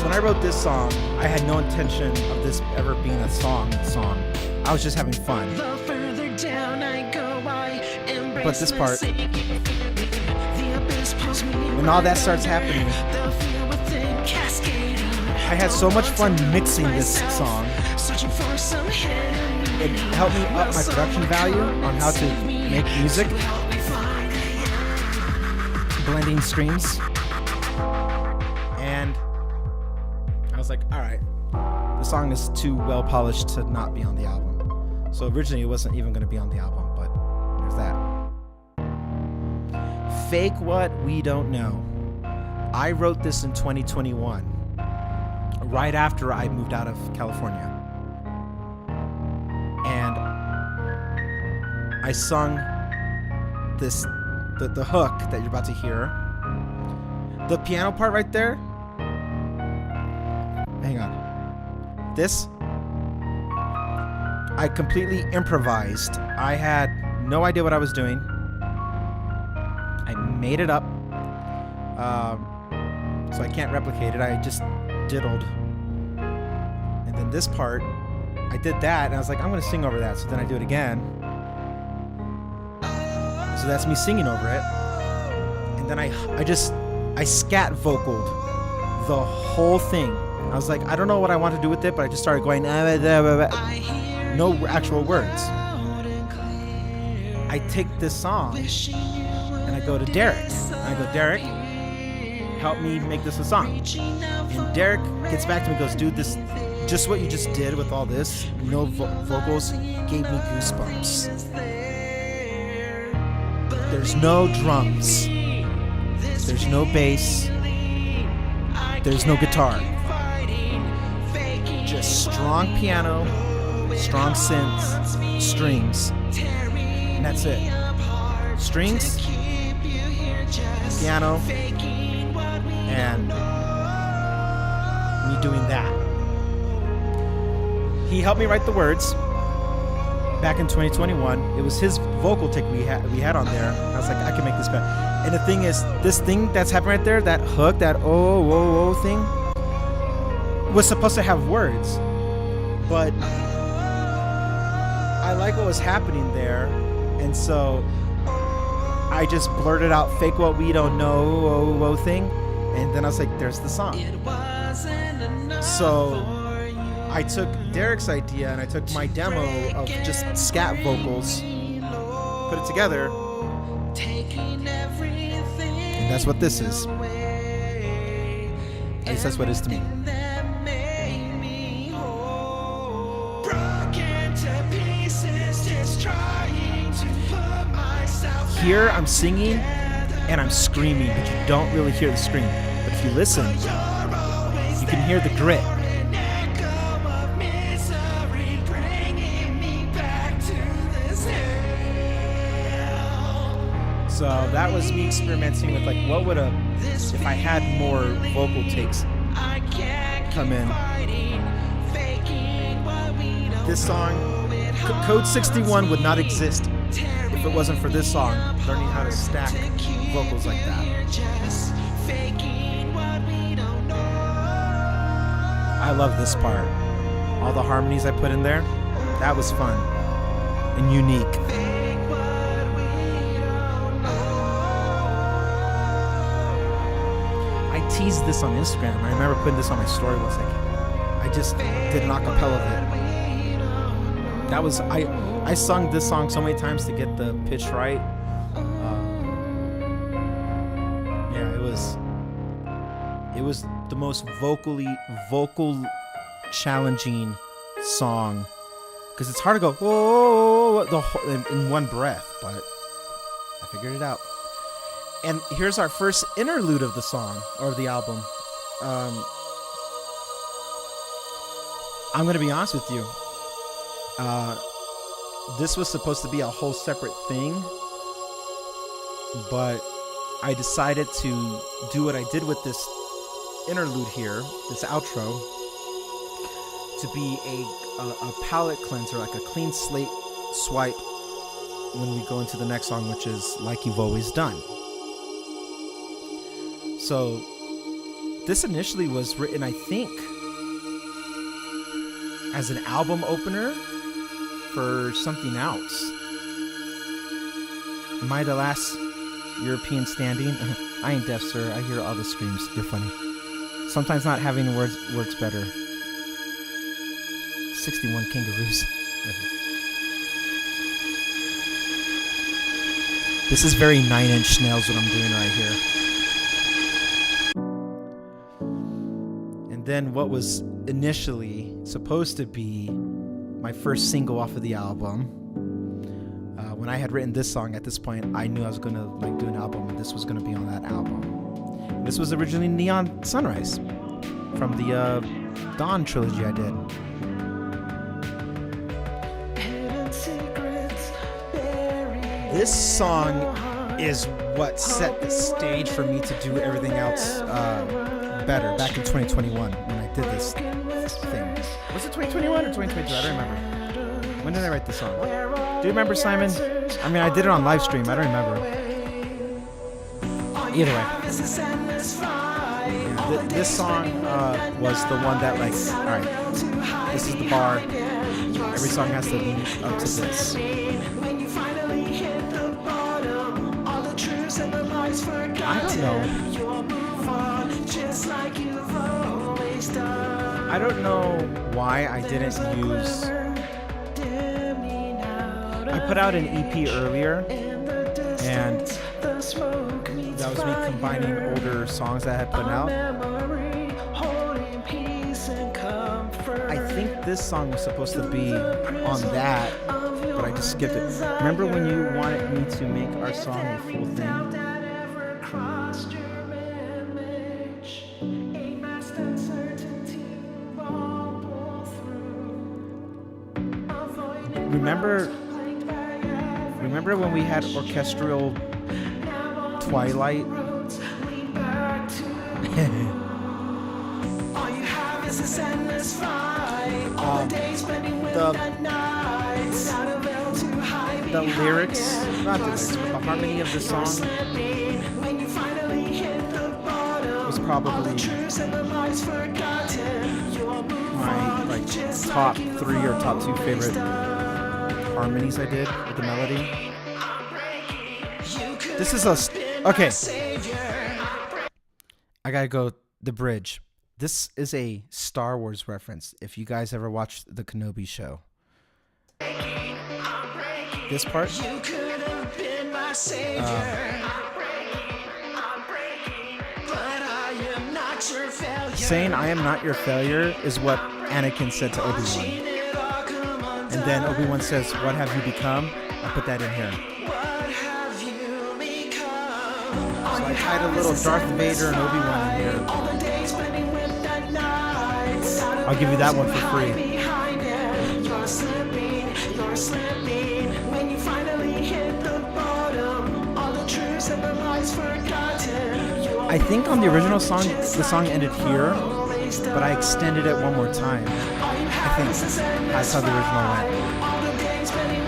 When I wrote this song, I had no intention of this ever being a song. I was just having fun. But this part, when all that starts happening, I had so much fun mixing this song. It helped me up my production value on how to make music, blending streams. And I was like, all right, the song is too well polished to not be on the album. So originally it wasn't even going to be on the album, but there's that. Fake What We Don't Know. I wrote this in 2021, right after I moved out of California. And I sung the hook that you're about to hear. The piano part right there. Hang on. This, I completely improvised. I had no idea what I was doing. I made it up. So I can't replicate it. I just diddled. And then this part, I did that, and I was like, I'm going to sing over that. So then I do it again. So that's me singing over it. And then I scat vocaled the whole thing. I was like, I don't know what I want to do with it, but I just started going, no actual words. I take this song and I go to Derek. I go, Derek, help me make this a song. And Derek gets back to me and goes, dude, this, just what you just did with all this, no vocals, gave me goosebumps. There's no drums. There's no bass. There's no guitar. Just strong piano, strong synths, strings, and that's it. Strings, piano, and me doing that. He helped me write the words back in 2021. It was his vocal take we had on there. I was like, I can make this better. And the thing is, this thing that's happening right there, that hook, that oh, whoa, whoa thing, was supposed to have words, but I like what was happening there, and so I just blurted out "fake what we don't know" whoa thing, and then I was like, "There's the song." So I took Derek's idea and I took my demo of just scat vocals, put it together, and that's what this is. At least that's what it is to me. here I'm singing and I'm screaming, but you don't really hear the scream. But if you listen, you can hear the grit. So that was me experimenting with like, what would if I had more vocal takes come in. This song, Code 61 would not exist if it wasn't for this song, learning how to stack vocals like that. I love this part. All the harmonies I put in there, that was fun and unique. I teased this on Instagram. I remember putting this on my story. Was like, I just did an acapella of it. That was I sung this song so many times to get the pitch right. Yeah, it was the most vocal challenging song because it's hard to go in one breath, but I figured it out. And here's our first interlude of the song, or the album. I'm going to be honest with you. This was supposed to be a whole separate thing, but I decided to do what I did with this interlude here, this outro, to be a palette cleanser, like a clean slate swipe when we go into the next song, which is Like You've Always Done. So this initially was written, I think, as an album opener for something else. Am I the last European standing? I ain't deaf, sir. I hear all the screams. You're funny. Sometimes not having words works better. 61 kangaroos. This is very 9 Inch Nails what I'm doing right here. And then what was initially supposed to be my first single off of the album. When I had written this song, at this point, I knew I was gonna like do an album, and this was gonna be on that album. And this was originally Neon Sunrise from the Dawn trilogy I did. This song is what set the stage for me to do everything else better back in 2021 when I did this thing. Was it 2021 or 2022? I don't remember. When did I write this song? Do you remember, Simon? I mean, I did it on Livestream. I don't remember. Either way. Yeah, this song was the one that, like, alright, this is the bar. Every song has to lead up to this. I don't know. I don't know why I didn't use... I put out an EP earlier, and that was me combining older songs that I had put out. I think this song was supposed to be on that, but I just skipped it. Remember when you wanted me to make our song a full thing? Remember when we had orchestral Twilight? The lyrics, not the lyrics, but the harmony of the song was probably my like top 3 or top 2 favorite harmonies I did with the melody. This is okay. I gotta go the bridge. This is a Star Wars reference. If you guys ever watched the Kenobi show, this part. Saying I am not your failure is what Anakin said to Obi-Wan. And then Obi-Wan says, what have you become? I put that in here. So I tied a little Darth Vader and Obi-Wan in here. I'll give you that one for free. I think on the original song, the song ended here, but I extended it one more time. I think that's how the original went.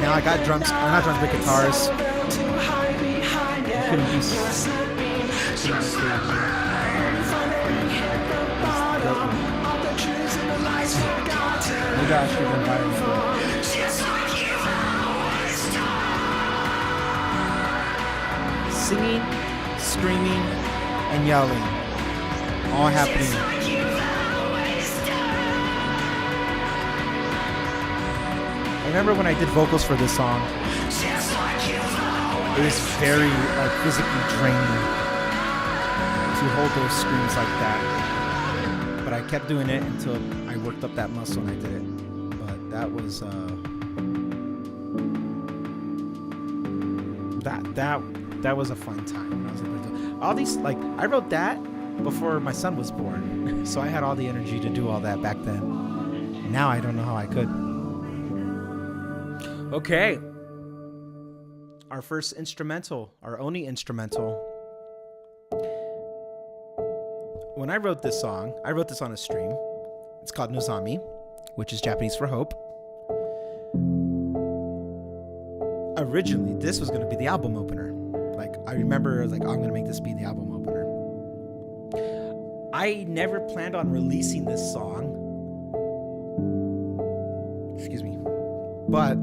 Now I got drums, not drums, but guitars. Couldn't be. Maybe I should have been violent for it. Singing, screaming, and yelling, all happening. I remember when I did vocals for this song, it was very physically draining to hold those screams like that. But I kept doing it until I worked up that muscle and I did it. But that was that was a fun time when I was able to do all these. Like, I wrote that before my son was born, so I had all the energy to do all that back then. Now I don't know how I could. Okay. Our first instrumental, our only instrumental. When I wrote this song, I wrote this on a stream. It's called Nozami, which is Japanese for hope. Originally, this was going to be the album opener. Like, I remember, I'm going to make this be the album opener. I never planned on releasing this song. Excuse me. But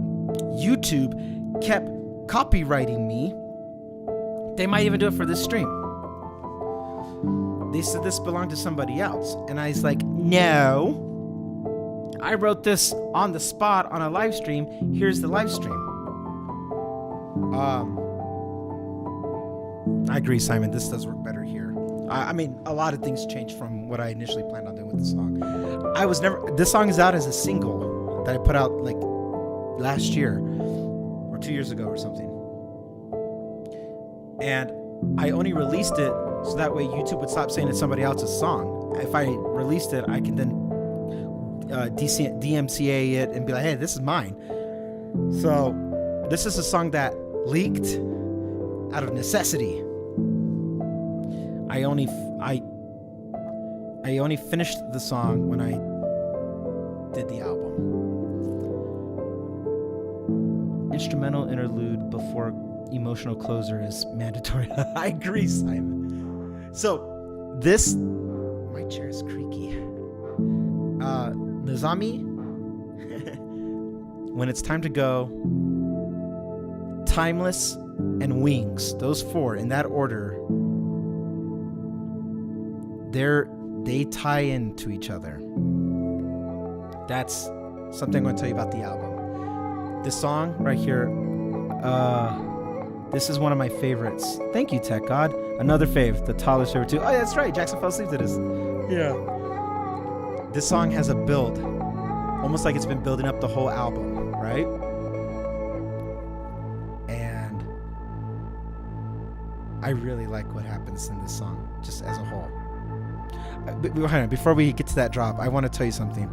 YouTube kept copywriting me. They might even do it for this stream. They said this belonged to somebody else. And I was like, no. I wrote this on the spot on a live stream. Here's the live stream. I agree, Simon. This does work better here. I mean, a lot of things changed from what I initially planned on doing with the song. This song is out as a single that I put out like last year or 2 years ago or something. And I only released it so that way YouTube would stop saying it's somebody else's song. If I released it, I can then DMCA it and be like, hey, this is mine. So this is a song that leaked out of necessity. I only finished the song when I did the album. Instrumental interlude before emotional closer is mandatory. I agree, Simon. So this, my chair is creaky. Nozami, when it's time to go, Timeless, and Wings, those four in that order, they tie into each other. That's something I'm going to tell you about the album. This song right here, this is one of my favorites. Thank you, Tech God. Another fave, the tallest favorite too. Oh, yeah, that's right. Jackson fell asleep to this. Yeah. This song has a build, almost like it's been building up the whole album, right? And I really like what happens in this song, just as a whole. Before we get to that drop, I want to tell you something.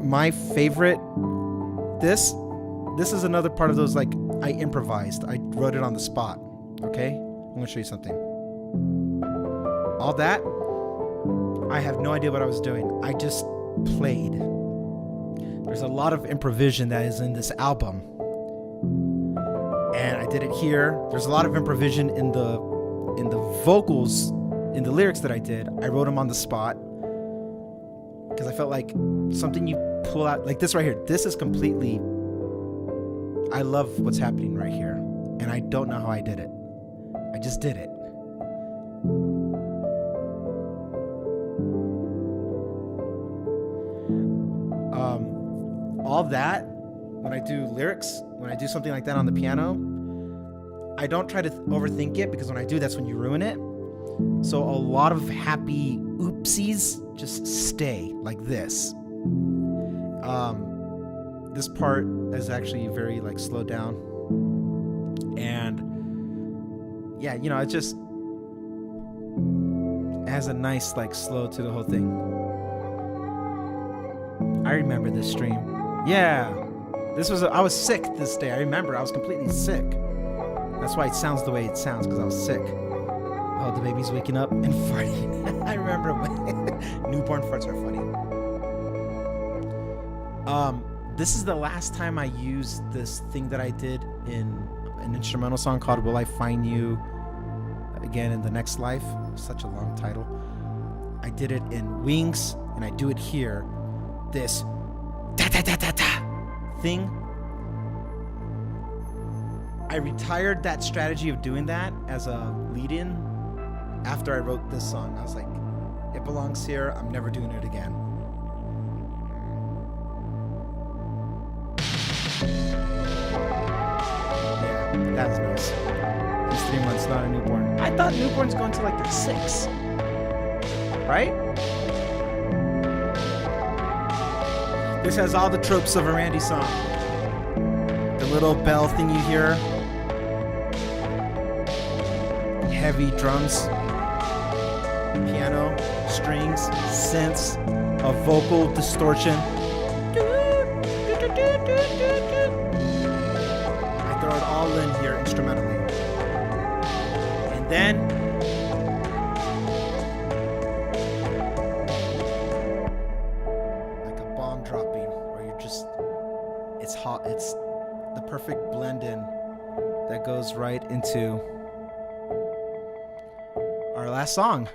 My favorite, this is another part of those, like, I improvised. I wrote it on the spot. Okay? I'm going to show you something. All that, I have no idea what I was doing. I just played. There's a lot of improvisation that is in this album. And I did it here. There's a lot of improvisation in the vocals, in the lyrics that I did. I wrote them on the spot because I felt like something you pull out, like this right here. This is completely, I love what's happening right here. And I don't know how I did it. I just did it. All that, when I do lyrics, when I do something like that on the piano, I don't try to overthink it, because when I do, that's when you ruin it. So a lot of happy oopsies just stay like this. This part is actually very, like, slowed down. And yeah, you know, it just has a nice like slow to the whole thing. I remember this stream. Yeah, I was sick this day. I remember I was completely sick. That's why it sounds the way it sounds, because I was sick. Oh, the baby's waking up and farting. I remember when newborn farts are funny. This is the last time I used this thing that I did in an instrumental song called Will I Find You Again in the Next Life. Such a long title. I did it in Wings, and I do it here. This ta-ta-ta-ta-ta thing. I retired that strategy of doing that as a lead-in after I wrote this song. I was like, it belongs here. I'm never doing it again. Yeah, that's nice. He's 3 months, not a newborn. I thought newborns go until like they're 6. Right? This has all the tropes of a Randy song. The little bell thing you hear. Heavy drums. Piano, strings, synths, a vocal distortion. I throw it all in here instrumentally. And then like a bomb dropping, where you're just, it's hot, it's the perfect blend in that goes right into our last song.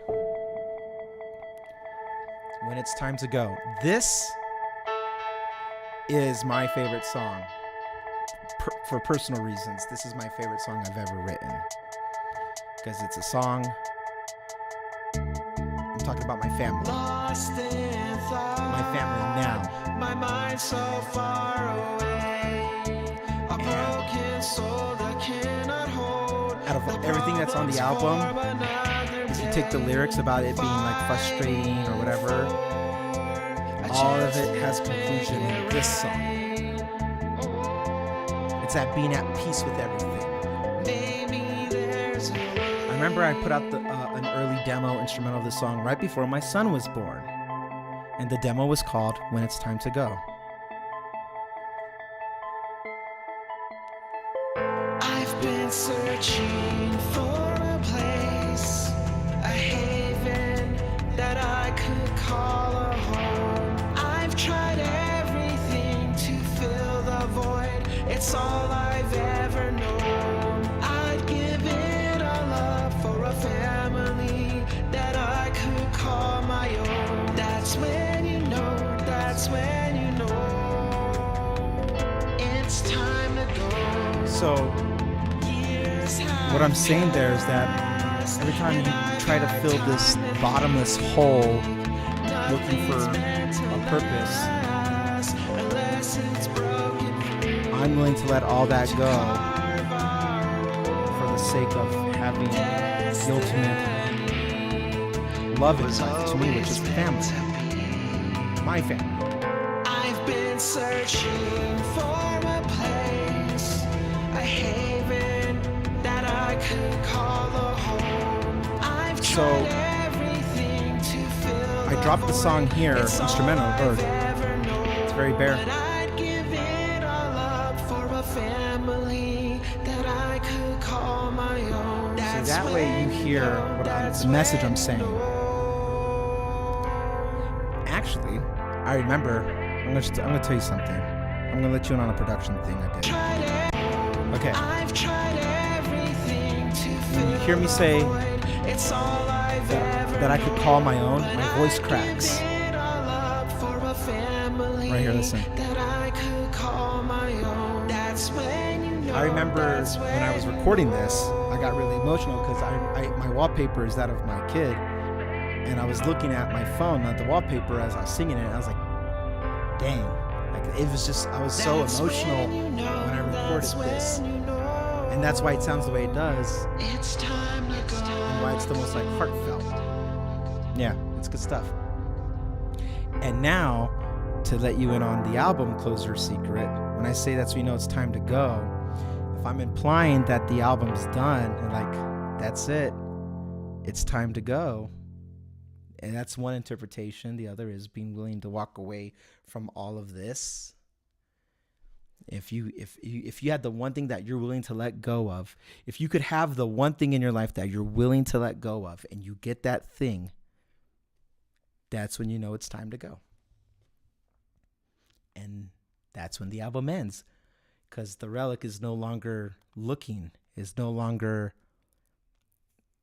When It's Time to Go. This is my favorite song. For personal reasons, this is my favorite song I've ever written. Because it's a song, I'm talking about my family. My family now. My mind so far away. A broken soul that cannot hold. Out of everything that's on the album, if you take the lyrics about it being like frustrating or whatever, all of it has conclusion in this song. It's that being at peace with everything. I remember I put out an early demo instrumental of this song right before my son was born. And the demo was called When It's Time to Go. I've been searching for a place, a haven that I could call a home. I've tried everything to fill the void. It's all I've ever known. I'd give it all up for a family that I could call my own. That's when you know, that's when you know it's time to go. So, what I'm saying there is that every time you try to fill this bottomless hole looking for a purpose, I'm willing to let all that go for the sake of having the ultimate love in life to me, which is family. My family. I've been searching for a place, a haven that I could call a home. I've tried everything to fill. I dropped the song here, instrumental, or it's very bare. I'd give it all up for a family that I could call my own. So that way you hear the message I'm saying. Actually, I remember, I'm gonna tell you something. I'm gonna let you in on a production thing I did. Okay. When you hear me say that I could call my own, my voice cracks. Right here, listen. I remember when I was recording this, I got really emotional because my wallpaper is that of my kid. And I was looking at my phone at the wallpaper as I was singing it, and I was like, dang. Like, it was just, I was so emotional when I recorded this. And that's why it sounds the way it does. And why it's the most like heartfelt. Yeah, it's good stuff. And now, to let you in on the album closer secret, when I say that's when you know it's time to go, if I'm implying that the album's done, and like That's it. It's time to go. And that's one interpretation. The other is being willing to walk away from all of this. If you had the one thing that you're willing to let go of, if you could have the one thing in your life that you're willing to let go of, and you get that thing, that's when you know it's time to go. And that's when the album ends, because the Relic is no longer looking, is no longer,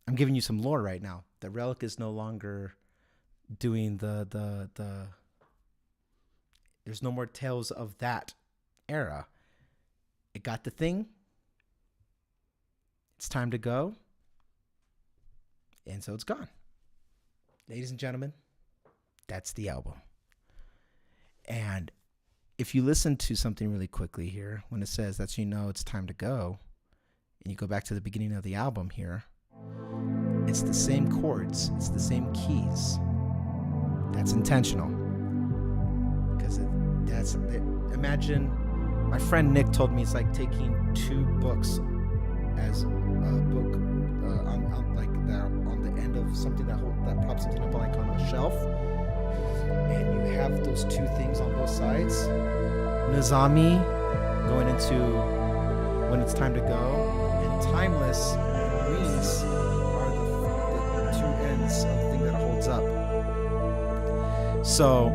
I'm giving you some lore right now. The Relic is no longer doing the there's no more tales of that era. It got the thing. It's time to go. And so it's gone. Ladies and gentlemen, that's the album. And if you listen to something really quickly here, when it says that's, you know, it's time to go, and you go back to the beginning of the album here, it's the same chords, it's the same keys. That's intentional. Because imagine, my friend Nick told me it's like taking two books as a book on like that on the end of something that props something up like on a shelf, and you have those two things on both sides. Nizami going into when it's time to go, and Timeless and Wings are the two ends of the thing that holds up. So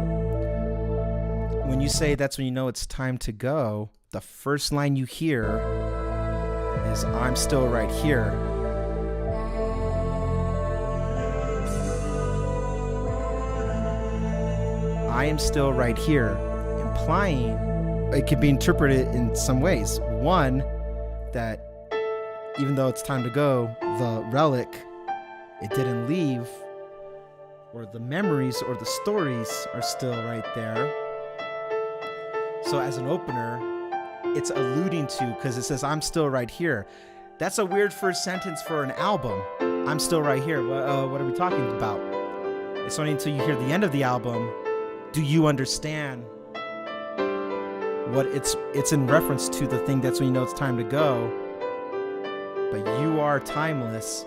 when you say that's when you know it's time to go, the first line you hear is I'm still right here. I am still right here, implying it could be interpreted in some ways. One, that even though it's time to go, the relic, it didn't leave, or the memories or the stories are still right there. So as an opener, it's alluding to, because it says, I'm still right here. That's a weird first sentence for an album. I'm still right here. What are we talking about? It's only until you hear the end of the album do you understand what it's in reference to, the thing that's when you know it's time to go. But you are timeless.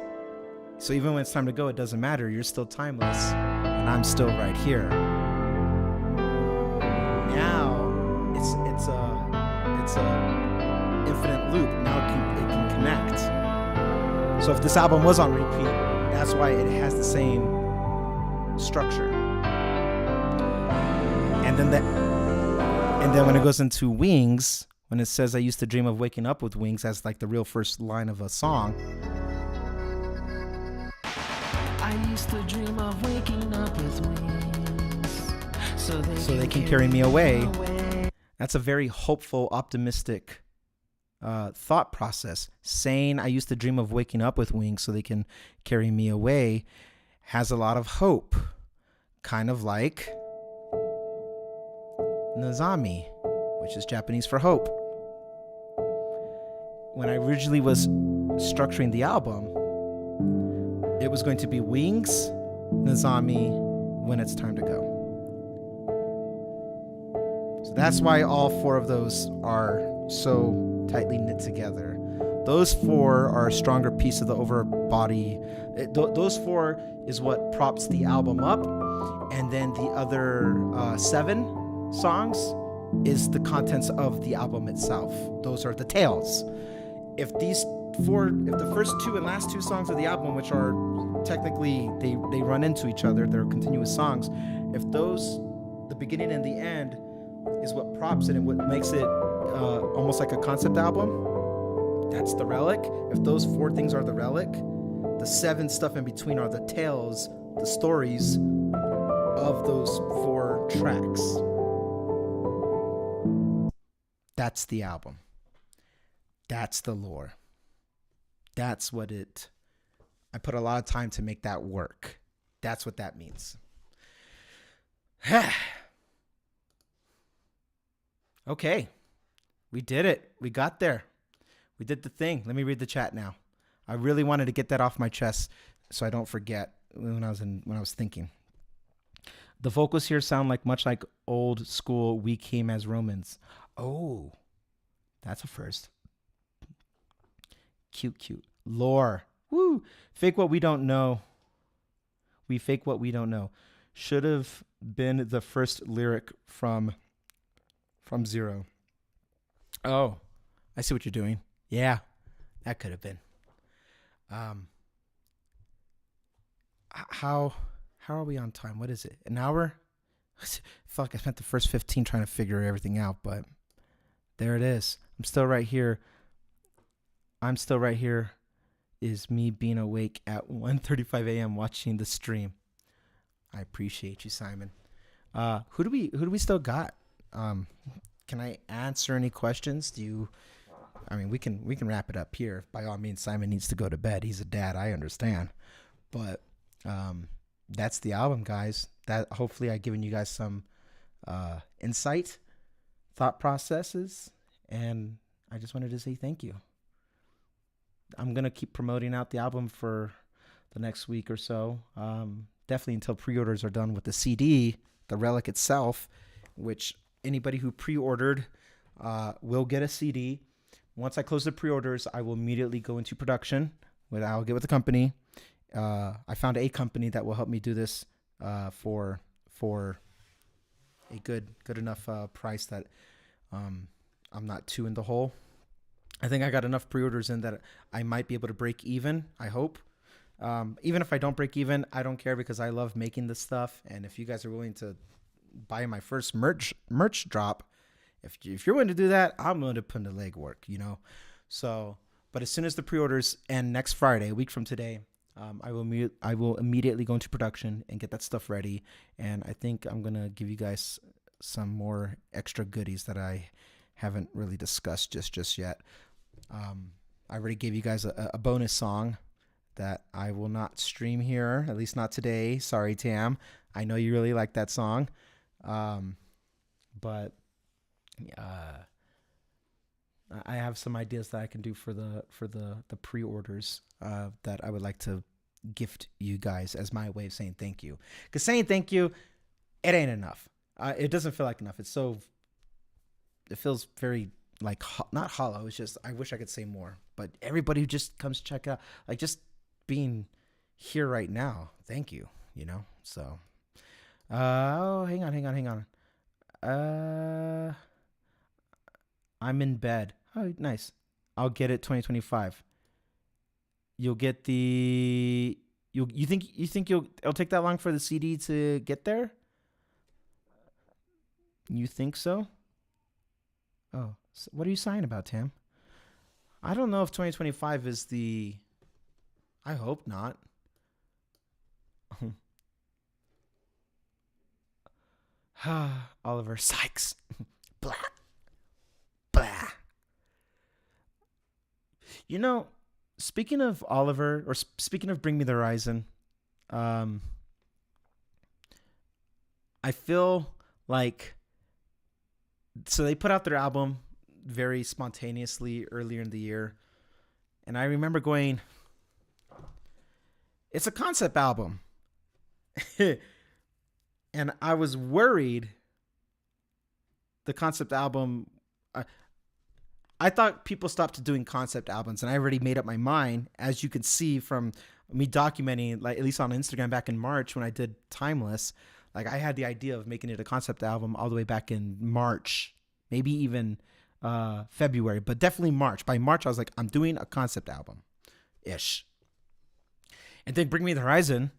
So even when it's time to go, it doesn't matter. You're still timeless. And I'm still right here. Now it's a infinite loop. Now it can connect. So if this album was on repeat, that's why it has the same structure. And then when it goes into Wings, when it says I used to dream of waking up with wings as like the real first line of a song. I used to dream of waking up with wings so they can carry me away. That's a very hopeful, optimistic thought process. Saying I used to dream of waking up with wings so they can carry me away has a lot of hope. Kind of like Nizami, which is Japanese for hope. When I originally was structuring the album, it was going to be Wings, Nizami, When It's Time to Go. So that's why all four of those are so tightly knit together. Those four are a stronger piece of the over body. Those four is what props the album up. And then the other 7 songs is the contents of the album itself. Those are the tales. If the first 2 and last 2 songs of the album, which are technically, they run into each other, they're continuous songs, if those, the beginning and the end, is what props it and what makes it almost like a concept album, that's the Relic. If those 4 things are the Relic, the 7 stuff in between are the tales, the stories of those 4 tracks. That's the album. That's the lore. That's what I put a lot of time to make that work. That's what that means. Okay. We did it. We got there. We did the thing. Let me read the chat now. I really wanted to get that off my chest so I don't forget when I was thinking. The vocals here sound much like old school We Came as Romans. Oh, that's a first. Cute. Lore. Woo! Fake what we don't know. We fake what we don't know. Should have been the first lyric from Zero. Oh, I see what you're doing. Yeah, that could have been. Um, how how are we on time? What is it? An hour? I feel like I spent the first 15 trying to figure everything out, but there it is. I'm still right here. I'm still right here. Is me being awake at 1:35 a.m. watching the stream. I appreciate you, Simon. Who do we still got? Um, can I answer any questions? Do you? I mean, we can wrap it up here. By all means, Simon needs to go to bed. He's a dad. I understand, but that's the album, guys. That hopefully I've given you guys some insight, thought processes, and I just wanted to say thank you. I'm gonna keep promoting out the album for the next week or so. Definitely until pre-orders are done with the CD, the Relic itself, which anybody who pre-ordered will get a CD. Once I close the pre-orders, I will immediately go into production. I'll get with the company. I found a company that will help me do this for a good enough price that I'm not too in the hole. I think I got enough pre-orders in that I might be able to break even. I hope. Even if I don't break even, I don't care because I love making this stuff. And if you guys are willing to buy my first merch drop, if you're willing to do that, I'm willing to put in the legwork, you know. So, but as soon as the pre-orders end next Friday, a week from today, I will immediately go into production and get that stuff ready. And I think I'm gonna give you guys some more extra goodies that I haven't really discussed just yet. I already gave you guys a bonus song that I will not stream here, at least not today. Sorry, Tam. I know you really like that song, but I have some ideas that I can do for the pre-orders that I would like to gift you guys as my way of saying thank you. Because saying thank you, it ain't enough. It doesn't feel like enough. It feels very like not hollow. It's just I wish I could say more. But everybody who just comes check out, like just being here right now, thank you. You know. So, oh, hang on. I'm in bed. Oh, nice. I'll get it 2025. You'll get the you think it'll take that long for the CD to get there? You think so? Oh, so what are you sighing about, Tam? I don't know if 2025 is the. I hope not. Oliver Sykes. Blah. Blah. You know, speaking of Oliver, or speaking of Bring Me the Horizon, I feel like. So they put out their album very spontaneously earlier in the year. And I remember going, it's a concept album. And I was worried the concept album. I thought people stopped doing concept albums, and I already made up my mind, as you can see from me documenting, like at least on Instagram back in March when I did Timeless. Like I had the idea of making it a concept album all the way back in March, maybe even February, but definitely March. By March, I was like, I'm doing a concept album ish. And then Bring Me the Horizon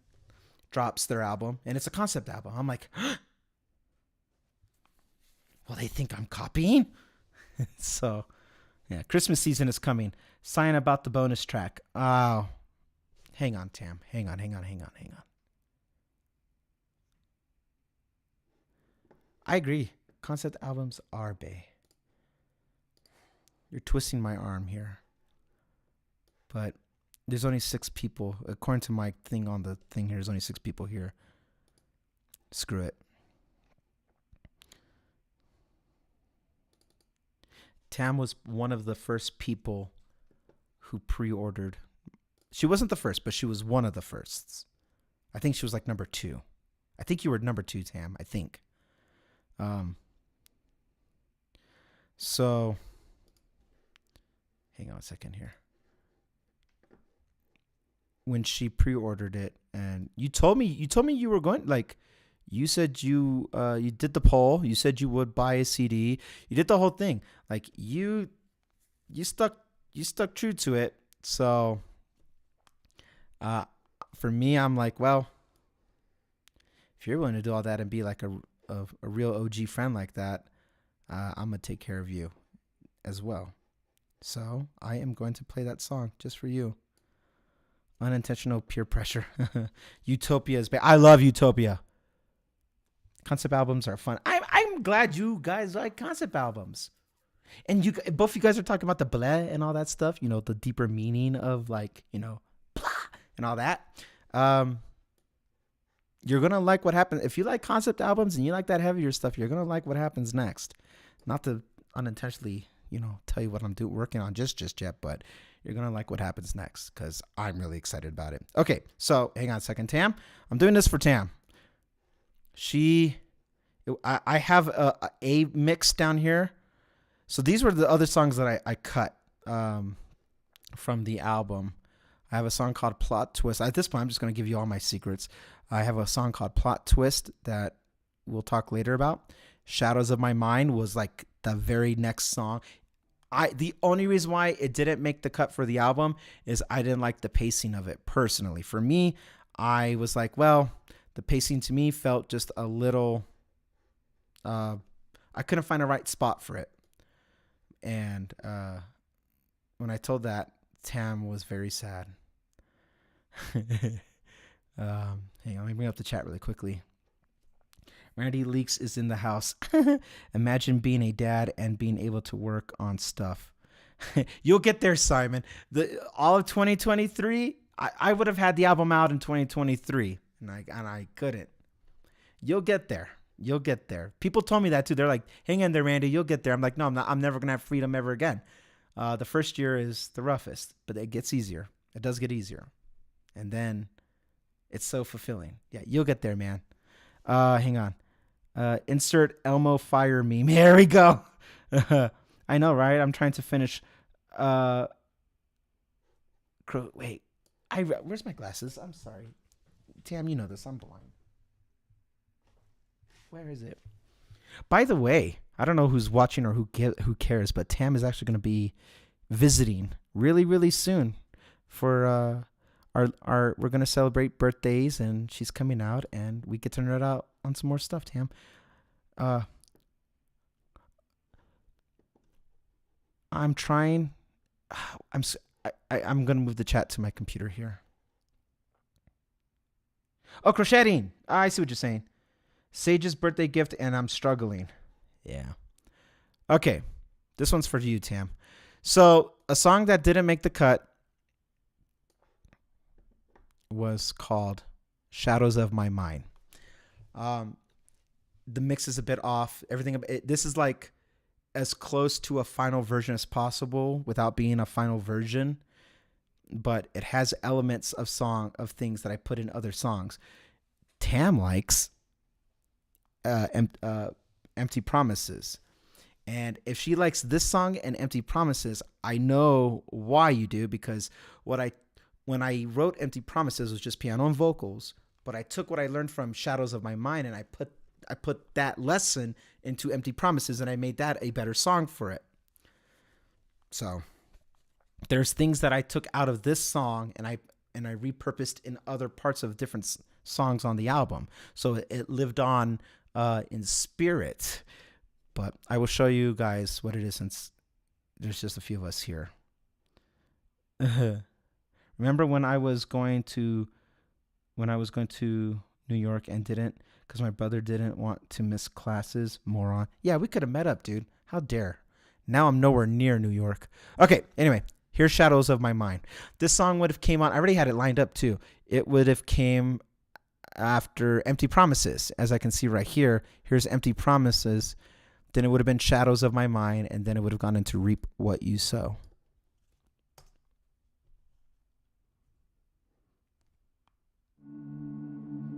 drops their album, and it's a concept album. I'm like, well, they think I'm copying? So, yeah, Christmas season is coming. Sign about the bonus track. Oh, hang on, Tam. Hang on. I agree. Concept albums are bae. You're twisting my arm here. But there's only 6 people. According to my thing on the thing here, there's only 6 people here. Screw it. Tam was one of the first people who pre-ordered. She wasn't the first, but she was one of the firsts. I think she was like number 2. I think you were number 2, Tam. I think. So, hang on a second here. when she pre-ordered it, and you told me you were going, like, you said you did the poll. You said you would buy a CD. You did the whole thing. Like you stuck true to it. So for me, I'm like, well, if you're willing to do all that and be like a real OG friend like that, I'm gonna take care of you as well. So I am going to play that song just for you. Unintentional peer pressure. Utopia is I love Utopia. Concept albums are fun. I'm glad you guys like concept albums. And you both of you guys are talking about the blah and all that stuff, you know, the deeper meaning of, like, you know, blah and all that. You're going to like what happens. If you like concept albums and you like that heavier stuff, you're going to like what happens next. Not to unintentionally, you know, tell you what I'm working on just yet, but you're going to like what happens next because I'm really excited about it. Okay, so hang on a second, Tam. I'm doing this for Tam. I have a mix down here. So these were the other songs that I cut from the album. I have a song called Plot Twist. At this point, I'm just going to give you all my secrets. I have a song called Plot Twist that we'll talk later about. Shadows of My Mind was like the very next song. The only reason why it didn't make the cut for the album is I didn't like the pacing of it personally. For me, I was like, well, the pacing to me felt just a little, I couldn't find a right spot for it. And when I told that, Tam was very sad. Hang on, let me bring up the chat really quickly. Randy Leaks is in the house. Imagine being a dad and being able to work on stuff. You'll get there, Simon. All of 2023, I would have had the album out in 2023, and I couldn't. You'll get there. You'll get there. People told me that too. They're like, hang in there, Randy. You'll get there. I'm like, no, I'm not. I'm never going to have freedom ever again. The first year is the roughest, but it gets easier. It does get easier. And then it's so fulfilling. Yeah, you'll get there, man. Hang on. Insert Elmo fire meme. Here we go. I know, right? I'm trying to finish. Wait. Where's my glasses? I'm sorry. Tam, you know this. I'm blind. Where is it? By the way, I don't know who's watching or who cares, but Tam is actually going to be visiting really, really soon for we're going to celebrate birthdays, and she's coming out, and we get to nerd out on some more stuff, Tam. I'm trying. I'm going to move the chat to my computer here. Oh, crocheting. I see what you're saying. Sage's birthday gift, and I'm struggling. Yeah. Okay. This one's for you, Tam. So a song that didn't make the cut was called Shadows of My Mind. The mix is a bit off. This is like as close to a final version as possible without being a final version, but it has elements of things that I put in other songs. Tam likes Empty Promises. And if she likes this song and Empty Promises, I know why you do, because when I wrote Empty Promises was just piano and vocals, but I took what I learned from Shadows of My Mind and I put that lesson into Empty Promises, and I made that a better song for it. So there's things that I took out of this song and I repurposed in other parts of different songs on the album. So it lived on in spirit. But I will show you guys what it is since there's just a few of us here. Remember when I was going to New York and didn't, because my brother didn't want to miss classes? Moron. Yeah, we could have met up, dude. How dare. Now I'm nowhere near New York. Okay, anyway, here's Shadows of My Mind. This song would have came on. I already had it lined up too. It would have came after Empty Promises. As I can see right here, here's Empty Promises. Then it would have been Shadows of My Mind, and then it would have gone into Reap What You Sow.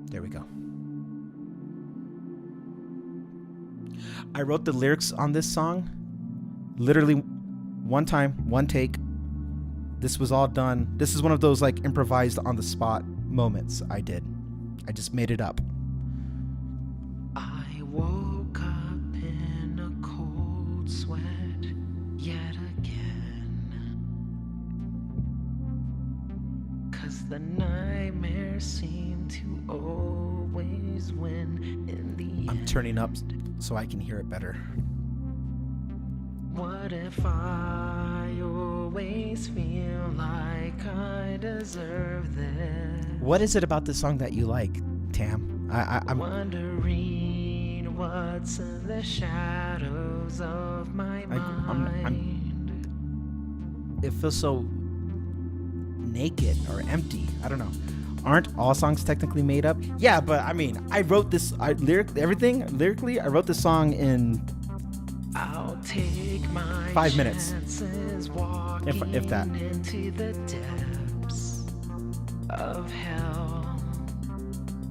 There we go. I wrote the lyrics on this song literally one time, one take. This was all done. This is one of those like improvised on the spot moments I did. I just made it up. I woke up in a cold sweat yet again, 'cause the nightmares seem to always win in the I'm turning up so I can hear it better. What if I always feel like I deserve this? What is it about this song that you like, Tam? I'm wondering what's in the shadows of my mind. it feels so naked or empty. I don't know. Aren't all songs technically made up? Yeah, but I mean, I wrote this lyrically. I wrote this song in I'll take my 5 minutes, chances if that. walking into the depths of hell.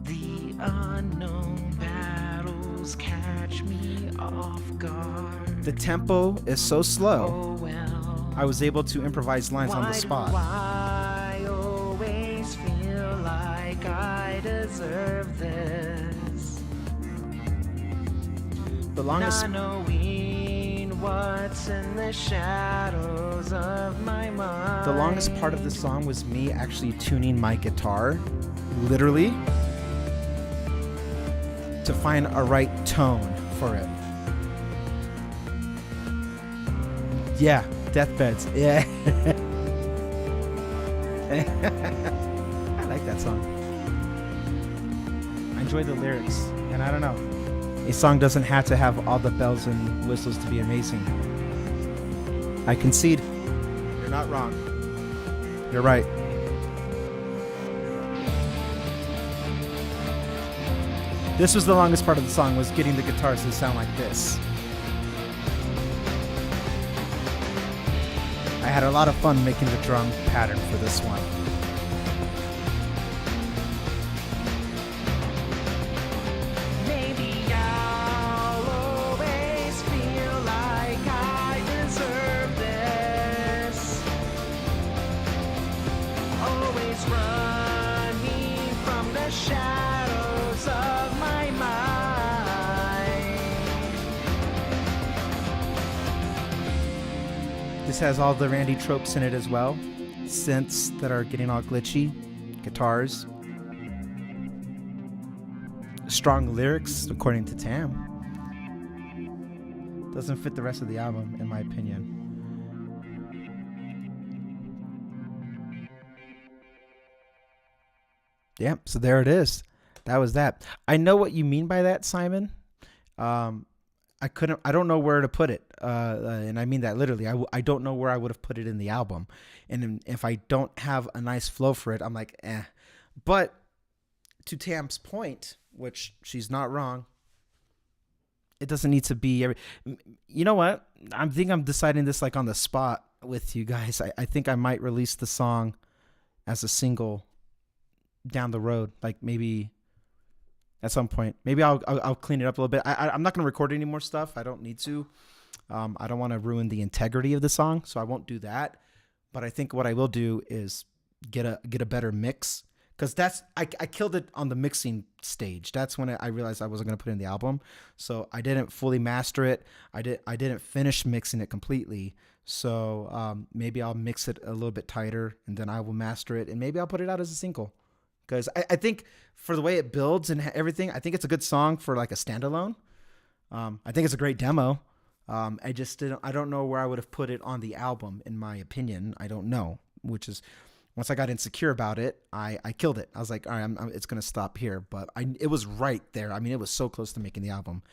The unknown battles catch me off guard. The tempo is so slow. Oh well. I was able to improvise lines on the Why spot. do I always feel like I deserve this? The longest Not knowing what's in the shadows of my mind. The longest part of the song was me actually tuning my guitar, literally, to find a right tone for it. Yeah, deathbeds. Yeah. I like that song. I enjoy the lyrics, and I don't know. A song doesn't have to have all the bells and whistles to be amazing. I concede. You're not wrong. You're right. This was the longest part of the song, was getting the guitars to sound like this. I had a lot of fun making the drum pattern for this one. Maybe I'll always feel like I deserve this. Always running from the shadows of my mind. This has all the Randy tropes in it as well. Synths that are getting all glitchy, guitars, strong lyrics, according to Tam. Doesn't fit the rest of the album, in my opinion. Yep, so there it is. That was that. I know what you mean by that, Simon. I don't know where to put it. And I mean that literally. I don't know where I would have put it in the album. And if I don't have a nice flow for it, I'm like, eh. But to Tam's point, which she's not wrong, it doesn't need to be every. You know what? I think I'm deciding this like on the spot with you guys. I think I might release the song as a single down the road, like maybe at some point. Maybe I'll clean it up a little bit. I'm not going to record any more stuff. I don't need to. I don't want to ruin the integrity of the song, so I won't do that. But I think what I will do is get a better mix, because I killed it on the mixing stage. That's when I realized I wasn't going to put it in the album. So I didn't fully master it. I didn't finish mixing it completely. So maybe I'll mix it a little bit tighter, and then I will master it, and maybe I'll put it out as a single. Because I think for the way it builds and everything, I think it's a good song for like a standalone. I think it's a great demo. I don't know where I would have put it on the album, in my opinion. I don't know, which is, once I got insecure about it, I killed it. I was like, all right, it's going to stop here. But it was right there. I mean, it was so close to making the album.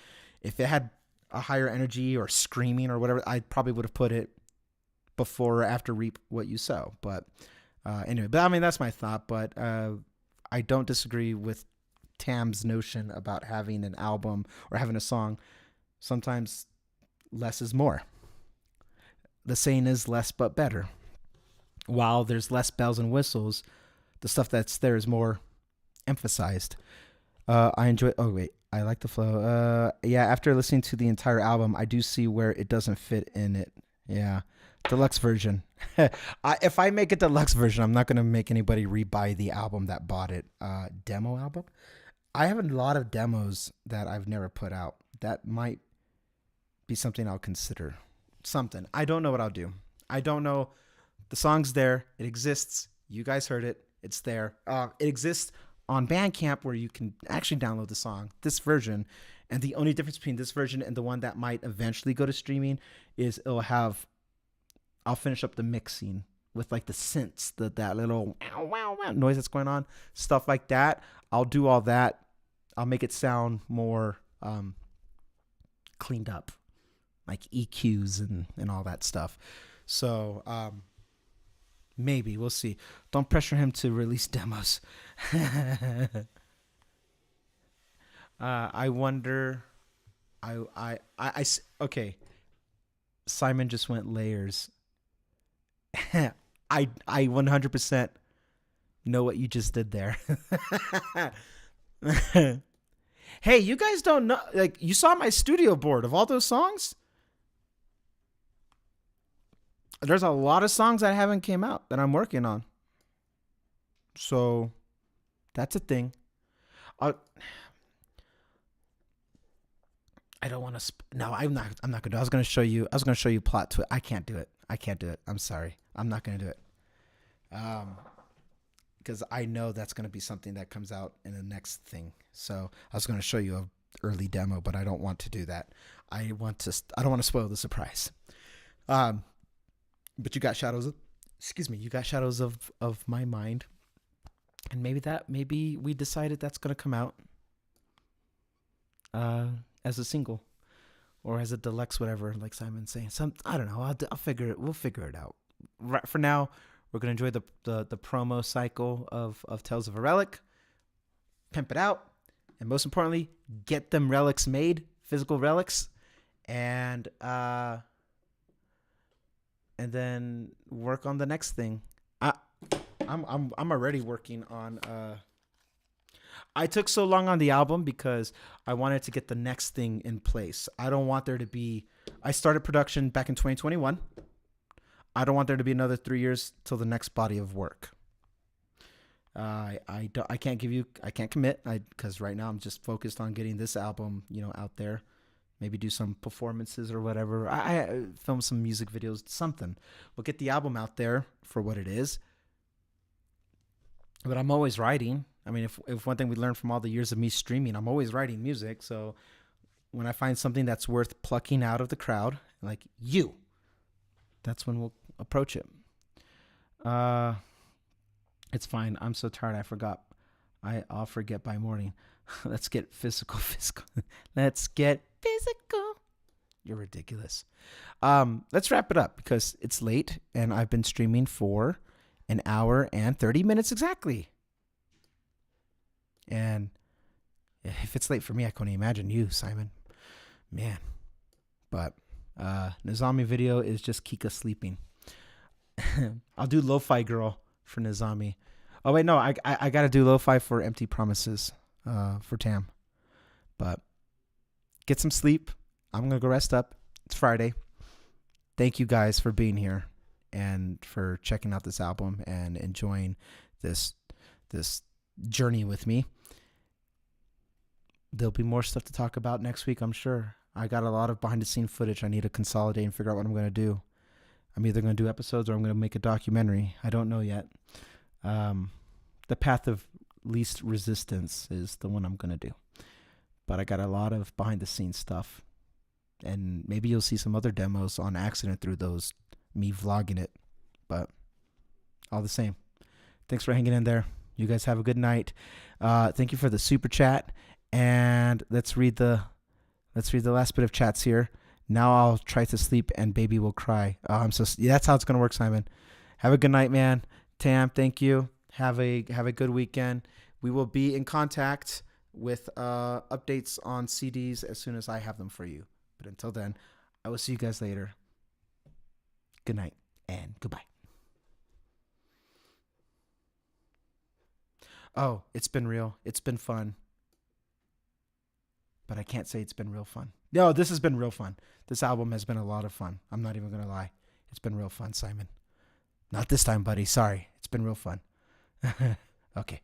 If it had a higher energy or screaming or whatever, I probably would have put it before or after Reap What You Sow. But anyway, but I mean, that's my thought. But I don't disagree with Tam's notion about having an album or having a song. Sometimes less is more. The saying is less but better. While there's less bells and whistles, the stuff that's there is more emphasized. I enjoy. Oh wait, I like the flow. Yeah, after listening to the entire album, I do see where it doesn't fit in it. Yeah, Deluxe version. If I make a deluxe version, I'm not gonna make anybody rebuy the album that bought it. Demo album. I have a lot of demos that I've never put out. That might be something I'll consider. Something. I don't know what I'll do. I don't know. The song's there. It exists. You guys heard it. It's there. It exists on Bandcamp where you can actually download the song, this version. And the only difference between this version and the one that might eventually go to streaming is I'll finish up the mixing with like the synths, that little wow, wow, wow noise that's going on, stuff like that. I'll do all that. I'll make it sound more cleaned up, like EQs and all that stuff. So maybe we'll see. Don't pressure him to release demos. I wonder. Okay. Simon just went layers. I 100% know what you just did there. Hey, you guys don't know, like, you saw my studio board of all those songs? There's a lot of songs that haven't came out that I'm working on. So that's a thing. I don't want to. No, I'm not gonna do it. I was gonna show you plot to it. I can't do it. I'm sorry. I'm not gonna do it. Because I know that's gonna be something that comes out in the next thing. So I was gonna show you a early demo, but I don't want to do that. I don't want to spoil the surprise. But you got shadows. You got shadows of my mind, and maybe we decided that's gonna come out. As a single or as a deluxe, whatever, like Simon's saying. I don't know. I'll figure it. We'll figure it out. Right, for now, we're going to enjoy the promo cycle of Tales of a Relic, pimp it out, and most importantly, get them relics made, physical relics, and then work on the next thing. I'm already working on I took so long on the album because I wanted to get the next thing in place. I don't want there to be. I started production back in 2021. I don't want there to be another 3 years till the next body of work. I can't commit because right now I'm just focused on getting this album, out there. Maybe do some performances or whatever. I film some music videos, something. We'll get the album out there for what it is. But I'm always writing. I mean, if one thing we learned from all the years of me streaming, I'm always writing music. So when I find something that's worth plucking out of the crowd, like you, that's when we'll approach it. It's fine. I'm so tired. I forgot. I'll forget by morning. Let's get physical. Let's get physical. You're ridiculous. Let's wrap it up because it's late and I've been streaming for an hour and 30 minutes exactly. And if it's late for me, I can't imagine you, Simon. Man. But Nizami video is just Kika sleeping. I'll do Lo-Fi Girl for Nizami. Oh, wait, no. I got to do Lo-Fi for Empty Promises for Tam. But get some sleep. I'm going to go rest up. It's Friday. Thank you guys for being here and for checking out this album and enjoying this journey with me. There'll be more stuff to talk about next week, I'm sure. I got a lot of behind-the-scene footage I need to consolidate and figure out what I'm going to do. I'm either going to do episodes or I'm going to make a documentary. I don't know yet. The path of least resistance is the one I'm going to do. But I got a lot of behind-the-scenes stuff. And maybe you'll see some other demos on accident through those, me vlogging it. But all the same. Thanks for hanging in there. You guys have a good night. Thank you for the super chat. And let's read the last bit of chats here. Now I'll try to sleep and baby will cry. That's how it's gonna work, Simon. Have a good night, man. Tam, thank you. Have a good weekend. We will be in contact with updates on CDs as soon as I have them for you. But until then, I will see you guys later. Good night and goodbye. Oh, it's been real. It's been fun. But I can't say it's been real fun. No, this has been real fun. This album has been a lot of fun. I'm not even going to lie. It's been real fun, Simon. Not this time, buddy. Sorry. It's been real fun. Okay.